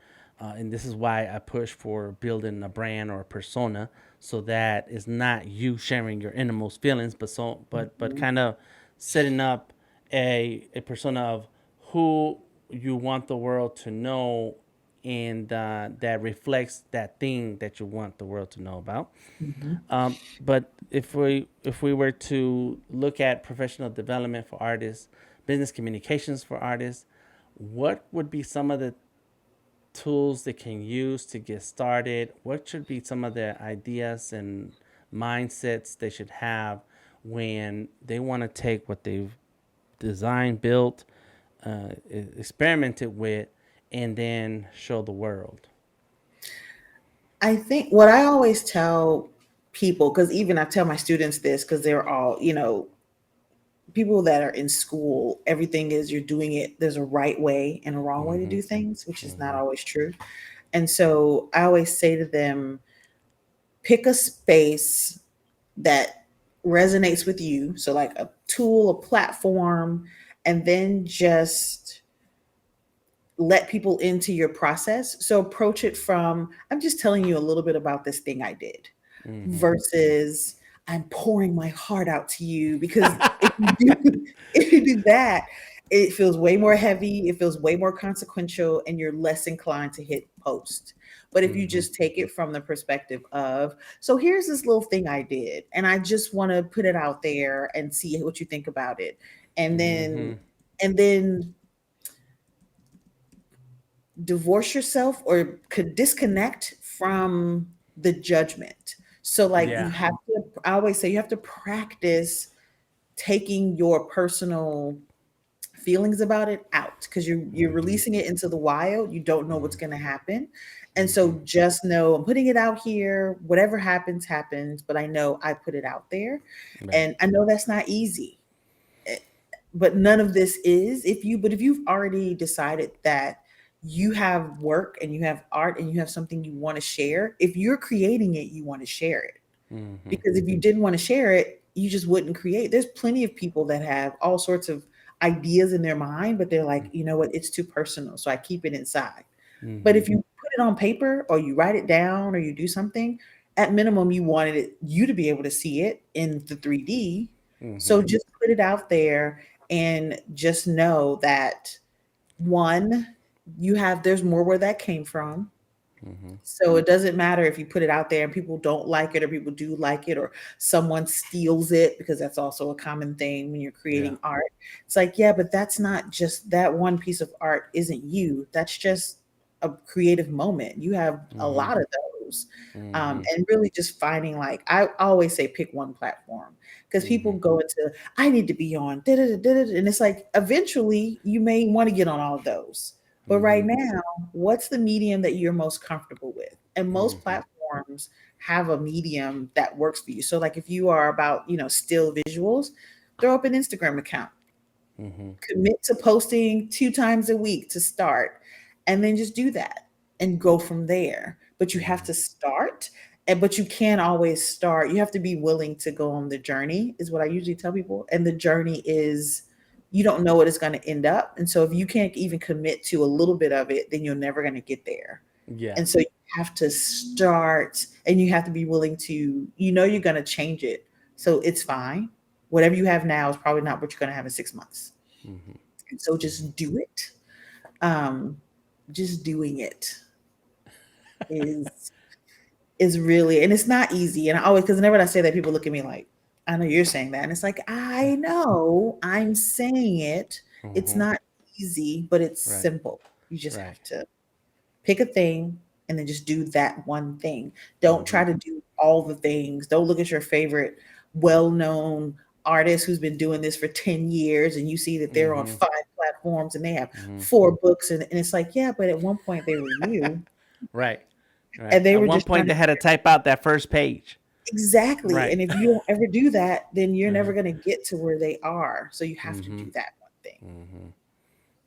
Speaker 2: this is why I push for building a brand or a persona, so that it's not you sharing your innermost feelings, but
Speaker 1: Mhm.
Speaker 2: kind of setting up a persona of who you want the world to know, and that reflects that thing that you want the world to know about.
Speaker 1: Mhm.
Speaker 2: But if we were to look at professional development for artists, business communications for artists, what would be some of the tools they can use to get started? What should be some of the ideas and mindsets they should have when they want to take what they've designed, built, experimented with, and then show the world?
Speaker 1: I think what I always tell people, because even I tell my students this, because they're all, you know, people that are in school, everything is you're doing it, there's a right way and a wrong way to
Speaker 2: Mm-hmm.
Speaker 1: do things, which is not
Speaker 2: Mm-hmm.
Speaker 1: always true. And so I always say to them, pick a space that resonates with you. So, like a tool, a platform, and then just let people into your process. So, approach it from, I'm just telling you a little bit about this thing I did
Speaker 2: Mm-hmm.
Speaker 1: versus I'm pouring my heart out to you. Because if you do, if you do that, it feels way more heavy, it feels way more consequential, and you're less inclined to hit post. But if you
Speaker 2: Mm-hmm.
Speaker 1: just take it from the perspective of, so here's this little thing I did, and I just want to put it out there and see what you think about it. And
Speaker 2: Mm-hmm.
Speaker 1: then divorce yourself or could disconnect from the judgment. So like you
Speaker 2: Yeah.
Speaker 1: have to, I always say you have to practice taking your personal feelings about it out, because you're
Speaker 2: Mhm.
Speaker 1: releasing it into the wild. You don't know what's going to happen. And
Speaker 2: Mhm.
Speaker 1: so just know I'm putting it out here. Whatever happens happens, but I know I put it out there.
Speaker 2: Right.
Speaker 1: And I know that's not easy. Eh, but none of this is. If you've already decided that you have work and you have art and you have something you want to share, if you're creating it, you want to share it.
Speaker 2: Mhm.
Speaker 1: Because if you didn't want to share it, you just wouldn't create. There's plenty of people that have all sorts of ideas in their mind, but they're like, you know what, it's too personal, so I keep it inside. But
Speaker 2: Mhm.
Speaker 1: if you put it on paper or you write it down or you do something, at minimum you wanted you to be able to see it in the 3D. So
Speaker 2: Mhm.
Speaker 1: just put it out there and just know that, one, there's more where that came from.
Speaker 2: Mhm.
Speaker 1: So it doesn't matter if you put it out there and people don't like it or people do like it or someone steals it, because that's also a common thing when you're
Speaker 2: Yeah.
Speaker 1: creating art. It's like, yeah, but that's not just that one piece of art isn't you. That's just a creative moment. You have a
Speaker 2: Mhm.
Speaker 1: lot of those.
Speaker 2: Mhm.
Speaker 1: And really just finding, like, I always say pick one platform, because people
Speaker 2: Mhm.
Speaker 1: go into, I need to be on, and it's like eventually you may want to get on all of those. But right
Speaker 2: Mhm.
Speaker 1: now, what's the medium that you're most comfortable with? And most
Speaker 2: Mhm.
Speaker 1: platforms have a medium that works for you. So like if you are about, still visuals, throw up an Instagram account.
Speaker 2: Mhm.
Speaker 1: Commit to posting 2 times a week to start, and then just do that and go from there. But you have
Speaker 2: Mhm.
Speaker 1: to start, but you can't always start. You have to be willing to go on the journey, is what I usually tell people. And the journey is, you don't know what it's going to end up. And so if you can't even commit to a little bit of it, then you're never going to get there.
Speaker 2: Yeah.
Speaker 1: And so you have to start, and you have to be willing to, you're going to change it. So it's fine. Whatever you have now is probably not what you're going to have in 6 months.
Speaker 2: Mhm.
Speaker 1: And so
Speaker 2: Mhm.
Speaker 1: just do it. Um, just doing it is really, and it's not easy. And I always, because whenever I say that, people look at me like, I know you're saying that. And it's like, I know I'm saying it. It's
Speaker 2: Mhm.
Speaker 1: not easy, but it's
Speaker 2: Right.
Speaker 1: simple. You just
Speaker 2: Right.
Speaker 1: have to pick a thing and then just do that one thing. Don't try
Speaker 2: Mhm.
Speaker 1: to do all the things. Don't look at your favorite well-known artist who's been doing this for 10 years and you see that they're on
Speaker 2: Mhm.
Speaker 1: 5 platforms and they have
Speaker 2: Mhm.
Speaker 1: 4 books, and it's like, yeah, but at one point they were you,
Speaker 2: Right. Right.
Speaker 1: and they
Speaker 2: At
Speaker 1: were
Speaker 2: one
Speaker 1: just trying
Speaker 2: point,
Speaker 1: to
Speaker 2: they had to type out that first page.
Speaker 1: exactly.
Speaker 2: Right.
Speaker 1: And if you don't ever do that, then you're never
Speaker 2: Uh-huh.
Speaker 1: going to get to where they are. So you have to
Speaker 2: Mhm.
Speaker 1: do that one thing.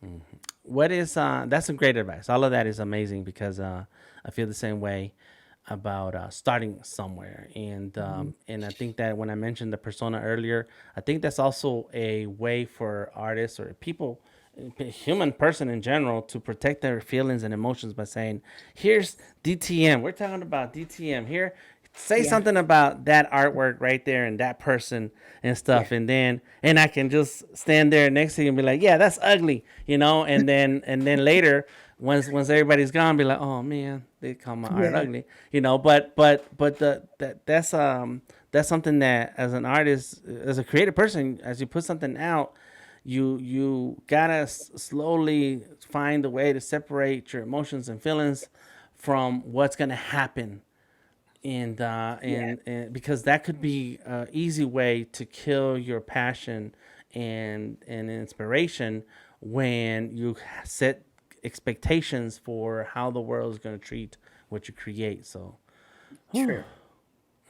Speaker 2: Mhm. Mhm. What is that's some great advice. All of that is amazing because I feel the same way about starting somewhere,
Speaker 1: Mhm.
Speaker 2: and I think that when I mentioned the persona earlier, I think that's also a way for artists or people, human person in general, to protect their feelings and emotions by saying, "Here's DTM. We're talking about DTM here. Say
Speaker 1: Yeah.
Speaker 2: something about that artwork right there and that person and
Speaker 1: Yeah.
Speaker 2: stuff," and I can just stand there next to you and be like, "Yeah, that's ugly," and then later, once everybody's gone, be like, "Oh man, they call my art
Speaker 1: Yeah.
Speaker 2: ugly," But that's something that as an artist, as a creative person, as you put something out, you gotta slowly find a way to separate your emotions and feelings from what's gonna happen,
Speaker 1: Yeah.
Speaker 2: and because that could be an easy way to kill your passion and inspiration when you set expectations for how the world is going to treat what you create. So
Speaker 1: True.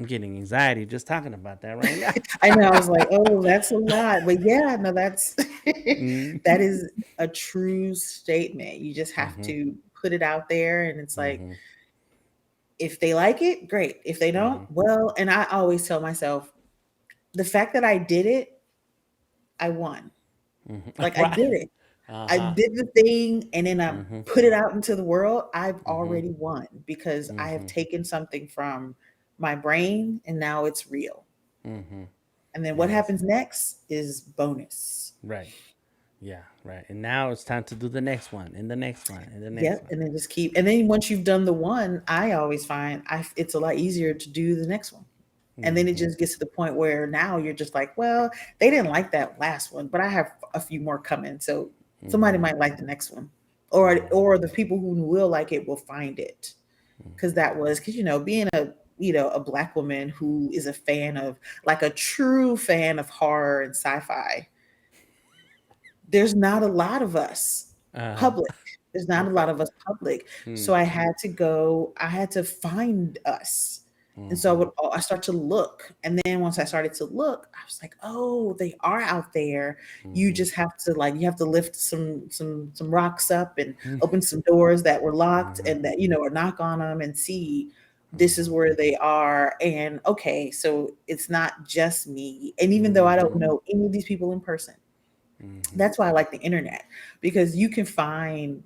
Speaker 2: I'm getting anxiety just talking about that right now.
Speaker 1: I know. I was like, oh, that's a lot. But yeah, no, that's that
Speaker 2: Mm-hmm.
Speaker 1: is a true statement. You just have
Speaker 2: Mm-hmm.
Speaker 1: to put it out there. And it's like,
Speaker 2: Mm-hmm.
Speaker 1: if they like it, great. If they don't,
Speaker 2: Mm-hmm.
Speaker 1: well, and I always tell myself, the fact that I did it, I won. Like I
Speaker 2: Right.
Speaker 1: did it. I
Speaker 2: Uh-huh.
Speaker 1: did the thing and then I
Speaker 2: Mm-hmm.
Speaker 1: put it out into the world. I've
Speaker 2: Mm-hmm.
Speaker 1: already won because I have
Speaker 2: Mm-hmm.
Speaker 1: taken something from my brain and now it's real.
Speaker 2: Mm-hmm.
Speaker 1: And then what
Speaker 2: Yes.
Speaker 1: happens next is bonus.
Speaker 2: Right. Yeah, right. And now it's time to do the next one, and the next one, and the next
Speaker 1: Yep,
Speaker 2: one.
Speaker 1: and then just keep, and then once you've done the one, I always find it's a lot easier to do the next one. And then it
Speaker 2: Mm-hmm.
Speaker 1: just gets to the point where now you're just like, well, they didn't like that last one, but I have a few more coming, so somebody
Speaker 2: Mm-hmm.
Speaker 1: might like the next one,
Speaker 2: Mm-hmm.
Speaker 1: or the people who will like it will find it, because being a a Black woman who is a fan of, like, a true fan of horror and sci-fi. There's not a lot of us
Speaker 2: Uh-huh.
Speaker 1: public. There's not a
Speaker 2: Okay.
Speaker 1: lot of us public.
Speaker 2: Hmm.
Speaker 1: So I had to find us. And so
Speaker 2: Mm-hmm.
Speaker 1: I start to look. And then once I started to look, I was like, oh, they are out there. You
Speaker 2: Mm-hmm.
Speaker 1: just have to, like, you have to lift some rocks up and open some doors that were locked,
Speaker 2: Mm-hmm.
Speaker 1: and that, or knock on them and see this is
Speaker 2: Mm-hmm.
Speaker 1: where they are. And okay, so it's not just me. And even though I
Speaker 2: Mm-hmm.
Speaker 1: don't know any of these people in person,
Speaker 2: Mm-hmm.
Speaker 1: that's why I like the internet, because you can find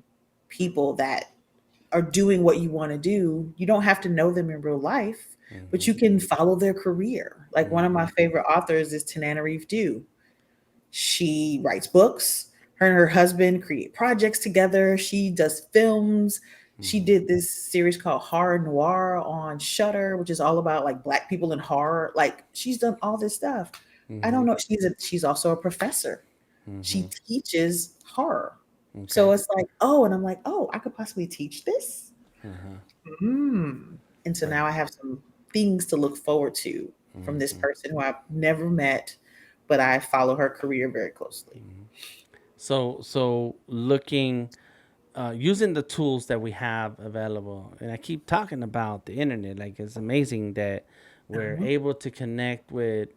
Speaker 1: people that are doing what you want to do. You don't have to know them in real life, but
Speaker 2: Mm-hmm.
Speaker 1: you can follow their career. Like, one of
Speaker 2: Mm-hmm.
Speaker 1: my favorite authors is Tanana Reeve Dew. She writes books. Her and her husband create projects together. She does films. She
Speaker 2: Mm-hmm.
Speaker 1: did this series called Horror Noir on Shutter, which is all about, like, Black people in horror. Like, she's done all this stuff. I
Speaker 2: Mm-hmm.
Speaker 1: don't know. She's also a professor. She
Speaker 2: Mm-hmm.
Speaker 1: teaches horror. So
Speaker 2: Okay.
Speaker 1: it's like, oh, and I'm like, oh, I could possibly teach this.
Speaker 2: Uh-huh.
Speaker 1: And so
Speaker 2: Right.
Speaker 1: now I have some things to look forward to from this
Speaker 2: Mm-hmm.
Speaker 1: person who I've never met, but I follow her career very closely.
Speaker 2: So looking, using the tools that we have available, and I keep talking about the internet. Like, it's amazing that we're
Speaker 1: Uh-huh.
Speaker 2: able to connect with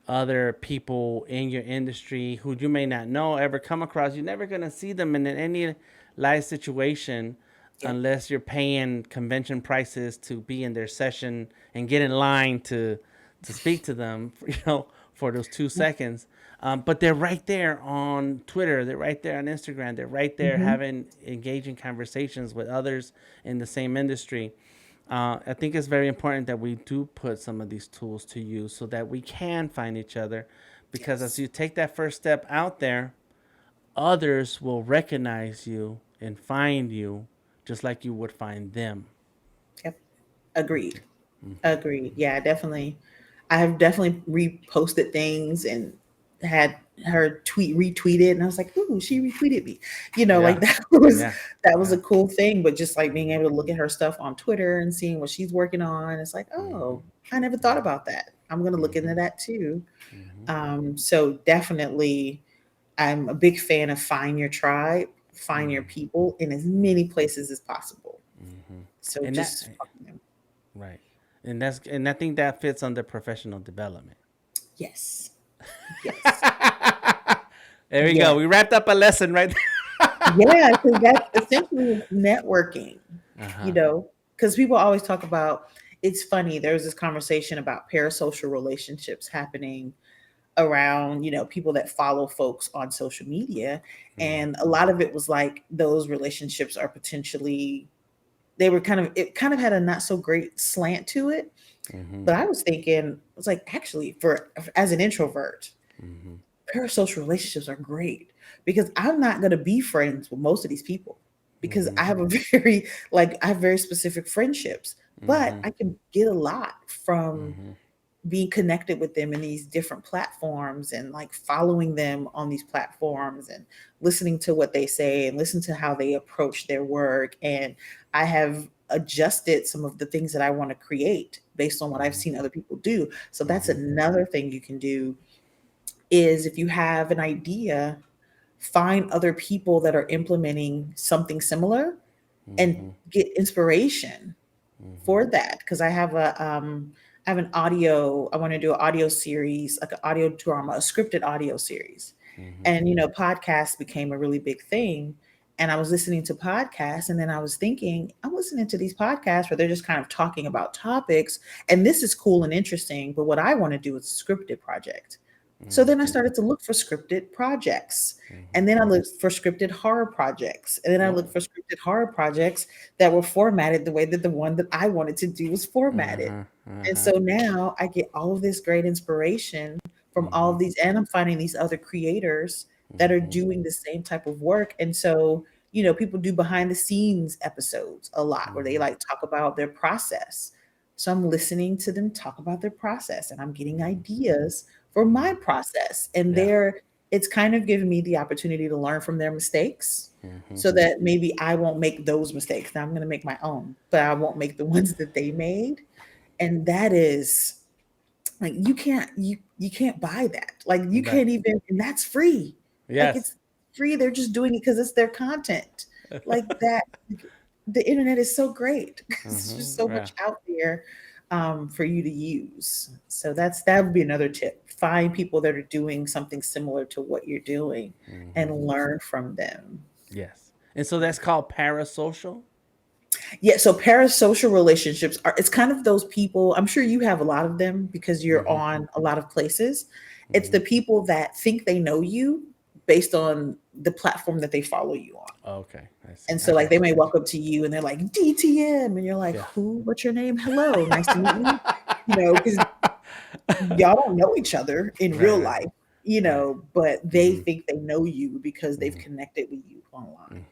Speaker 2: other people in your industry who you may not know, ever come across. You're never gonna see them in any live situation
Speaker 1: Yep.
Speaker 2: unless you're paying convention prices to be in their session and get in line to speak to them, for those 2 seconds. But they're right there on Twitter. They're right there on Instagram. They're right there
Speaker 1: Mm-hmm.
Speaker 2: having engaging conversations with others in the same industry. I think it's very important that we do put some of these tools to use so that we can find each other. Because as
Speaker 1: Yes.
Speaker 2: you take that first step out there, others will recognize you and find you just like you would find them.
Speaker 1: Yep. Agreed. Agreed. Yeah, definitely. I have definitely reposted things and had her retweeted, and I was like, "Ooh, she retweeted me," like
Speaker 2: Yeah, yeah,
Speaker 1: that was
Speaker 2: yeah.
Speaker 1: a cool thing. But just, like, being able to look at her stuff on Twitter and seeing what she's working on, it's like,
Speaker 2: Mm-hmm.
Speaker 1: oh, I never thought about that. I'm gonna look
Speaker 2: Mm-hmm.
Speaker 1: into that too.
Speaker 2: Mm-hmm.
Speaker 1: So definitely, I'm a big fan of find your tribe, find your
Speaker 2: Mm-hmm.
Speaker 1: people in as many places as possible.
Speaker 2: Mm-hmm.
Speaker 1: So
Speaker 2: And that
Speaker 1: just find them.
Speaker 2: right, and I think that fits under professional development.
Speaker 1: Yes, yes,
Speaker 2: There we go.
Speaker 1: yes.
Speaker 2: We wrapped up a lesson right
Speaker 1: Yeah, because that's essentially networking,
Speaker 2: there. Uh
Speaker 1: you
Speaker 2: huh.
Speaker 1: know, because people always talk about, it's funny, there was this conversation about parasocial relationships happening around, people that follow folks on social media. And a lot of it was like those relationships are potentially, they were it kind of had a not so great slant to it.
Speaker 2: Mm-hmm.
Speaker 1: But I was thinking, I was like, actually, as an introvert,
Speaker 2: Mm-hmm.
Speaker 1: parasocial relationships are great, because I'm not going to be friends with most of these people, because
Speaker 2: Mm-hmm.
Speaker 1: I have a very, like, I have very specific friendships, but
Speaker 2: Mm-hmm.
Speaker 1: I can get a lot from
Speaker 2: Mm-hmm.
Speaker 1: being connected with them in these different platforms, and, like, following them on these platforms and listening to what they say and listen to how they approach their work. And I have adjusted some of the things that I want to create based on what I've seen other people do. So that's
Speaker 2: Mm-hmm.
Speaker 1: another thing you can do, is if you have an idea, find other people that are implementing something similar and
Speaker 2: Mm-hmm.
Speaker 1: get inspiration
Speaker 2: Mm-hmm.
Speaker 1: for that. Because I have an audio, I want to do an audio series, like an audio drama, a scripted audio series.
Speaker 2: Mm-hmm.
Speaker 1: And podcasts became a really big thing. And I was listening to podcasts, and then I was thinking, I'm listening to these podcasts where they're just kind of talking about topics, and this is cool and interesting, but what I want to do is a scripted project. So then I
Speaker 2: Mm-hmm.
Speaker 1: started to look for scripted projects.
Speaker 2: Mm-hmm.
Speaker 1: And then I looked for scripted horror projects. And then I looked
Speaker 2: Oh.
Speaker 1: for scripted horror projects that were formatted the way that the one that I wanted to do was formatted.
Speaker 2: Uh-huh.
Speaker 1: And
Speaker 2: Uh-huh.
Speaker 1: so now I get all of this great inspiration from all
Speaker 2: Mm-hmm.
Speaker 1: of these, and I'm finding these other creators that are
Speaker 2: Mm-hmm.
Speaker 1: doing the same type of work. And so, people do behind the scenes episodes a lot where they,
Speaker 2: Mm-hmm.
Speaker 1: like, talk about their process. So I'm listening to them talk about their process, and I'm getting ideas for
Speaker 2: Mm-hmm.
Speaker 1: my process. And
Speaker 2: Yeah.
Speaker 1: it's kind of giving me the opportunity to learn from their mistakes,
Speaker 2: Mm-hmm.
Speaker 1: so that maybe I won't make those mistakes. Now I'm going to make my own, but I won't make the ones that they made. And that is like you can't buy that. Like you
Speaker 2: That
Speaker 1: can't even, and that's free. Like
Speaker 2: yes.
Speaker 1: it's free. They're just doing it because it's their content. Like that. Like, the internet is so great. It's just so
Speaker 2: Yeah.
Speaker 1: much out there for you to use. So that would be another tip. Find people that are doing something similar to what you're doing and
Speaker 2: Hmm.
Speaker 1: learn from them.
Speaker 2: Yes. And so that's called parasocial.
Speaker 1: Yeah, so parasocial relationships are, it's kind of those people, I'm sure you have a lot of them because you're
Speaker 2: Hmm.
Speaker 1: on a lot of places. It's
Speaker 2: Hmm.
Speaker 1: the people that think they know you based on the platform that they follow you on.
Speaker 2: Okay, I see.
Speaker 1: And
Speaker 2: I
Speaker 1: so like
Speaker 2: got
Speaker 1: they
Speaker 2: you.
Speaker 1: may walk up to you and they're like DTM and you're like,
Speaker 2: Yeah.
Speaker 1: "Who? What's your name? Hello, nice to meet you." You know, cuz y'all don't know each other in
Speaker 2: Right,
Speaker 1: real
Speaker 2: right,
Speaker 1: life,
Speaker 2: right.
Speaker 1: but they
Speaker 2: Hmm.
Speaker 1: think they know you because they've
Speaker 2: Hmm.
Speaker 1: connected with you online.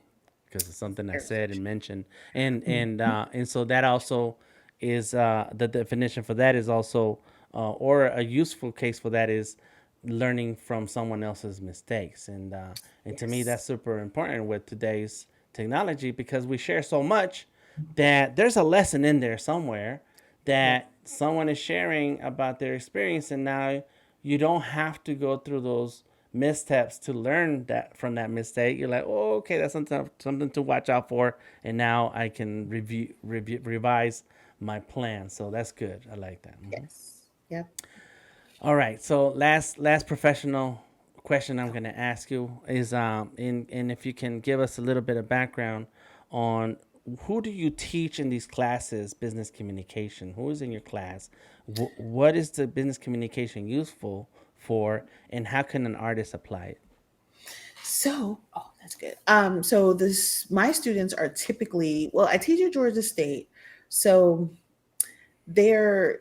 Speaker 2: Because it's something I said and
Speaker 1: Parasocial.
Speaker 2: mentioned, and
Speaker 1: Mhm.
Speaker 2: and so that also is the definition for that is also, or a useful case for that is learning from someone else's mistakes, and to me
Speaker 1: Yes.
Speaker 2: that's super important with today's technology because we share so much that there's a lesson in there somewhere
Speaker 1: Yeah.
Speaker 2: that someone is sharing about their experience, and now you don't have to go through those missteps to learn that from that mistake. You're like, oh, okay, that's something to watch out for, and now I can revise my plan. So that's good. I like that. Mhm.
Speaker 1: Yes. Yep.
Speaker 2: All right. So last professional question I'm going to ask you is and if you can give us a little bit of background on who do you teach in these classes, business communication? Who is in your class? What is the business communication useful for, and how can an artist apply it?
Speaker 1: So, oh, that's good. So this my students are typically, well, I teach at Georgia State, so they're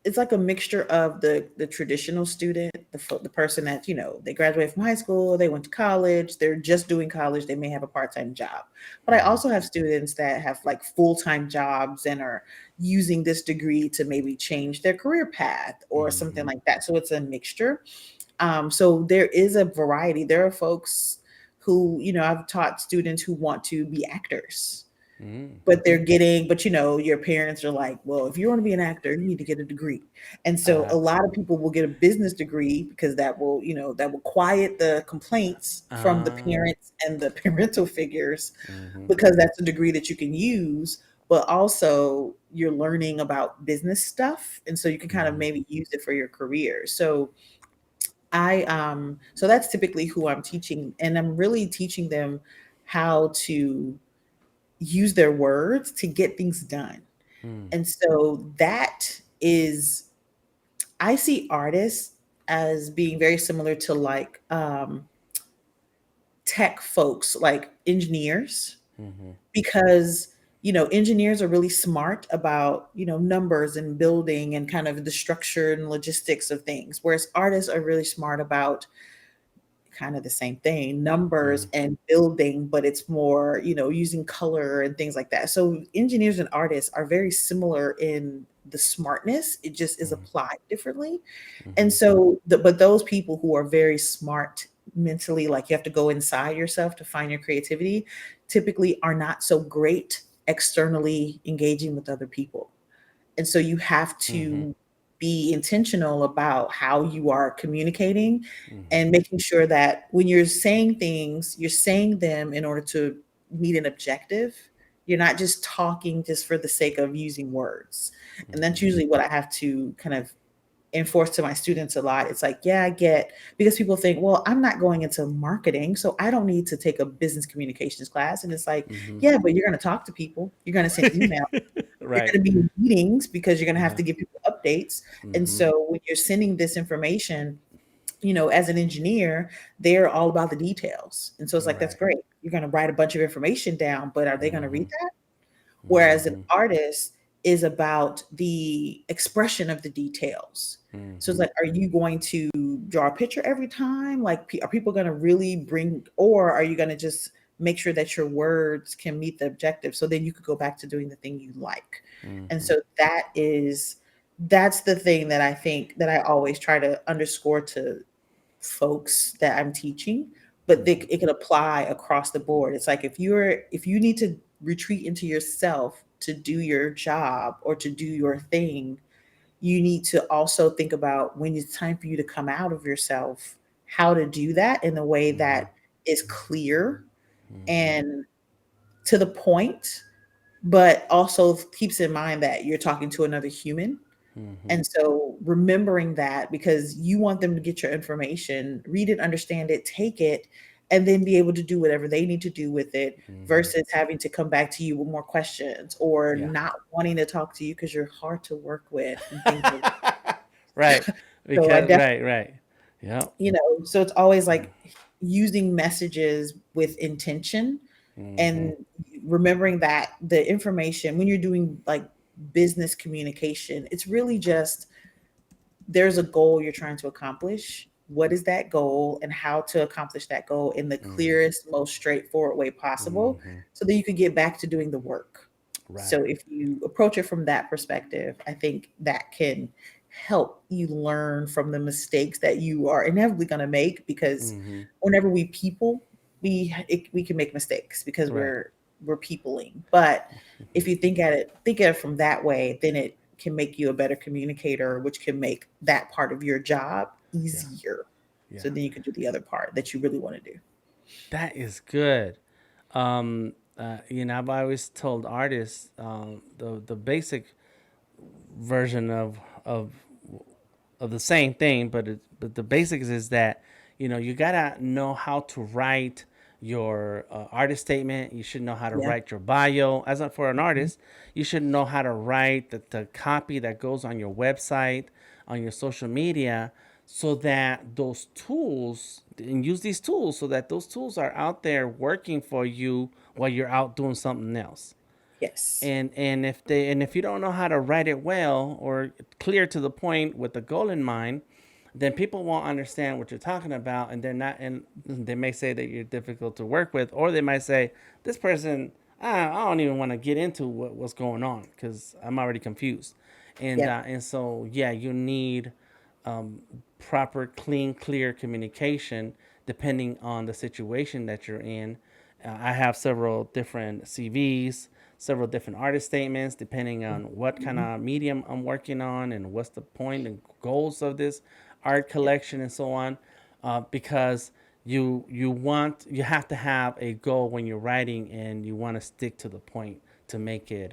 Speaker 1: it's like a mixture of the traditional student, the person that they graduated from high school, they went to college, they're just doing college, they may have a part time job, but I
Speaker 2: Mm-hmm.
Speaker 1: also have students that have like full time jobs and are using this degree to maybe change their career path or something
Speaker 2: Mm-hmm.
Speaker 1: like that. So it's a mixture. So there is a variety. There are folks who, I've taught students who want to be actors,
Speaker 2: Mm.
Speaker 1: but your parents are like, well, if you want to be an actor, you need to get a degree. And so
Speaker 2: Uh,
Speaker 1: a lot of people will get a business degree because that will quiet the complaints from the
Speaker 2: uh,
Speaker 1: parents and the parental figures
Speaker 2: mm-hmm.
Speaker 1: because that's a degree that you can use, but also you're learning about business stuff. And so you can kind of
Speaker 2: Mm-hmm.
Speaker 1: maybe use it for your career. So that's typically who I'm teaching, and I'm really teaching them how to use their words to get things done.
Speaker 2: Mm.
Speaker 1: And so that is, I see artists as being very similar to like tech folks, like engineers,
Speaker 2: Mm-hmm.
Speaker 1: because engineers are really smart about numbers and building and kind of the structure and logistics of things, whereas artists are really smart about kind of the same thing, numbers
Speaker 2: Mm-hmm.
Speaker 1: and building, but it's more, using color and things like that. So engineers and artists are very similar in the smartness. It just is applied differently. And
Speaker 2: Mm-hmm.
Speaker 1: so, but those people who are very smart mentally, like you have to go inside yourself to find your creativity, typically are not so great externally engaging with other people. And so you have
Speaker 2: Mm-hmm.
Speaker 1: to be intentional about how you are communicating
Speaker 2: Mm-hmm.
Speaker 1: and making sure that when you're saying things, you're saying them in order to meet an objective. You're not just talking just for the sake of using words. And that's
Speaker 2: Mm-hmm.
Speaker 1: usually what I have to kind of enforce to my students a lot. It's like, yeah, I get, because people think, well, I'm not going into marketing, so I don't need to take a business communications class. And it's like,
Speaker 2: Mm-hmm.
Speaker 1: yeah, but you're going to talk to people, you're going to send emails, you're
Speaker 2: Right.
Speaker 1: going to be in meetings because you're going to have
Speaker 2: Uh-huh.
Speaker 1: to give people updates. And
Speaker 2: Mm-hmm.
Speaker 1: so when you're sending this information, as an engineer, they're all about the details. And so it's like, that's
Speaker 2: Right.
Speaker 1: great. You're going to write a bunch of information down, but are they going to
Speaker 2: Mm-hmm.
Speaker 1: read that? Whereas an
Speaker 2: Mm-hmm.
Speaker 1: artist is about the expression of the details. So it's
Speaker 2: Mm-hmm.
Speaker 1: like, are you going to draw a picture every time? Like, are people going to really bring, or are you going to just make sure that your words can meet the objective? So then you could go back to doing the thing you like. And
Speaker 2: Mm-hmm.
Speaker 1: so that's the thing that I think that I always try to underscore to folks that I'm teaching, but it can apply across the board. It's like if you need to retreat into yourself to do your job or to do your thing, you need to also think about when it's time for you to come out of yourself, how to do that in a way
Speaker 2: Mm-hmm.
Speaker 1: that is clear
Speaker 2: Mm-hmm.
Speaker 1: and to the point, but also keeps in mind that you're talking to another human.
Speaker 2: Mm-hmm.
Speaker 1: And so remembering that, because you want them to get your information, read it, understand it, take it, and then be able to do whatever they need to do with it
Speaker 2: Mm-hmm.
Speaker 1: versus having to come back to you with more questions or
Speaker 2: Yeah.
Speaker 1: not wanting to talk to you because you're hard to work with and things like that.
Speaker 2: Right.
Speaker 1: So I
Speaker 2: Because
Speaker 1: definitely,
Speaker 2: right. Yeah.
Speaker 1: so it's always like using messages with intention
Speaker 2: Mm-hmm.
Speaker 1: and remembering that the information when you're doing like business communication, it's really just there's a goal you're trying to accomplish. What is that goal and how to accomplish that goal in the
Speaker 2: Mm-hmm.
Speaker 1: clearest, most straightforward way possible
Speaker 2: Mm-hmm.
Speaker 1: so that you can get back to doing the work.
Speaker 2: Right.
Speaker 1: So if you approach it from that perspective, I think that can help you learn from the mistakes that you are inevitably going to make because
Speaker 2: Mm-hmm.
Speaker 1: whenever we people, we can make mistakes because
Speaker 2: Right.
Speaker 1: we're peopling. But if you think at it from that way, then it can make you a better communicator, which can make that part of your job
Speaker 2: Yeah.
Speaker 1: easier.
Speaker 2: Yeah.
Speaker 1: So then you can do the other part that you really want to do.
Speaker 2: That is good. I've always told artists the basic version of the same thing, but the basics is that you gotta know how to write your artist statement. You should know how to
Speaker 1: Yeah.
Speaker 2: write your bio. As for an
Speaker 1: Mhm.
Speaker 2: artist, you should know how to write the copy that goes on your website, on your social media, so that those tools and use these tools so that those tools are out there working for you while you're out doing something else.
Speaker 1: Yes.
Speaker 2: And if you don't know how to write it well or clear to the point with the goal in mind, then people won't understand what you're talking about, and they're not and they may say that you're difficult to work with, or they might say this person, I don't even want to get into what's going on because I'm already confused.
Speaker 1: Yep.
Speaker 2: And so yeah, you need proper, clean, clear communication depending on the situation that you're in. I have several different CVs, several different artist statements, depending on what kind
Speaker 1: Mhm.
Speaker 2: of medium I'm working on and what's the point and goals of this art
Speaker 1: Yep.
Speaker 2: collection and so on. Because you have to have a goal when you're writing, and you want to stick to the point to make it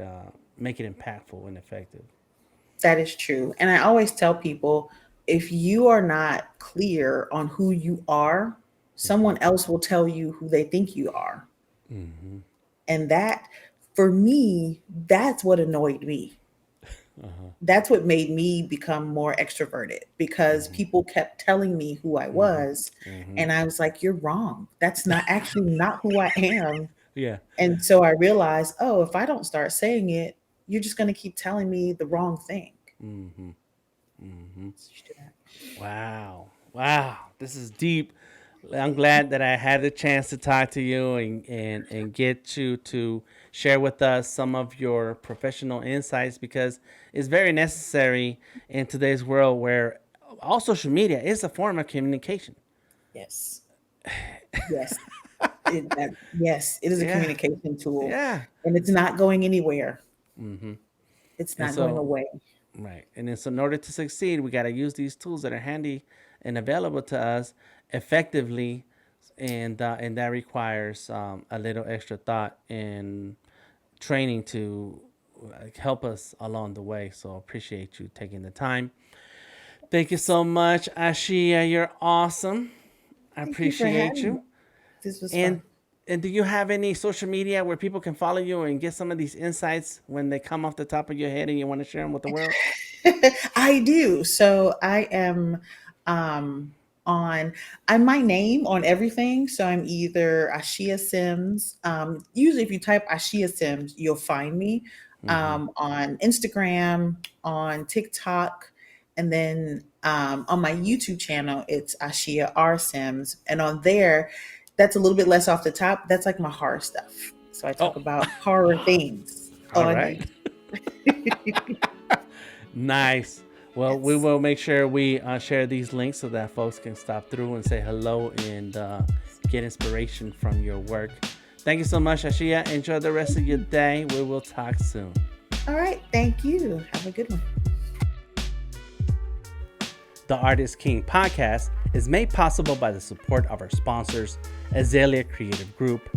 Speaker 2: impactful and effective.
Speaker 1: That is true. And I always tell people if you are not clear on who you are,
Speaker 2: Mm-hmm.
Speaker 1: someone else will tell you who they think you are.
Speaker 2: Mm-hmm.
Speaker 1: And that, for me, that's what annoyed me.
Speaker 2: Uh-huh.
Speaker 1: That's what made me become more extroverted because
Speaker 2: Mm-hmm.
Speaker 1: people kept telling me who I
Speaker 2: Mm-hmm.
Speaker 1: was.
Speaker 2: Mm-hmm.
Speaker 1: And I was like, you're wrong. That's not actually not who I am.
Speaker 2: Yeah.
Speaker 1: And so I realized, oh, if I don't start saying it, you're just going to keep telling me the wrong thing.
Speaker 2: Mm-hmm. Mm-hmm.
Speaker 1: So you should do that.
Speaker 2: Wow. Wow. This is deep. I'm glad that I had the chance to talk to you and get you to share with us some of your professional insights, because it's very necessary in today's world where all social media is a form of communication.
Speaker 1: Yes. Yes. Yes, it is a
Speaker 2: Yeah.
Speaker 1: communication tool
Speaker 2: Yeah.
Speaker 1: and it's not going anywhere.
Speaker 2: Mm-hmm.
Speaker 1: It's
Speaker 2: And
Speaker 1: not going
Speaker 2: so,
Speaker 1: away.
Speaker 2: right. And then, so in order to succeed, we got to use these tools that are handy and available to us effectively, and that requires a little extra thought and training to help us along the way. So appreciate you taking the time. Thank you so much, Ashia. You're awesome. I
Speaker 1: Thank you for
Speaker 2: appreciate
Speaker 1: having me.
Speaker 2: you.
Speaker 1: This was fun.
Speaker 2: And and do you have any social media where people can follow you and get some of these insights when they come off the top of your head and you want to share them with the world?
Speaker 1: I do. So I am um on I'm my name on everything. So I'm either Ashia Sims. Usually if you type Ashia Sims, you'll find me
Speaker 2: Mm-hmm.
Speaker 1: on Instagram, on TikTok, and then on my YouTube channel, it's Ashia R Sims. And on there, that's a little bit less off the top. That's like my horror stuff. So I
Speaker 2: Oh,
Speaker 1: talk about horror things
Speaker 2: all
Speaker 1: on
Speaker 2: right.
Speaker 1: YouTube.
Speaker 2: Nice. Well, we
Speaker 1: Yes.
Speaker 2: will make sure we share these links so that folks can stop through and say hello and get inspiration from your work. Thank you so much, Ashia. Enjoy the rest of your day. We will talk soon.
Speaker 1: All right. Thank you. Have a good one.
Speaker 2: The Artist King podcast is made possible by the support of our sponsors, Azalea Creative Group,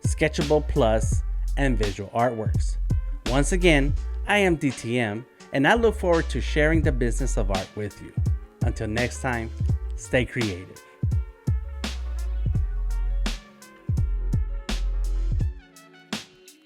Speaker 2: Sketchable Plus, and Visual Artworks. Once again, I am DTM, and I look forward to sharing the business of art with you. Until next time, stay creative.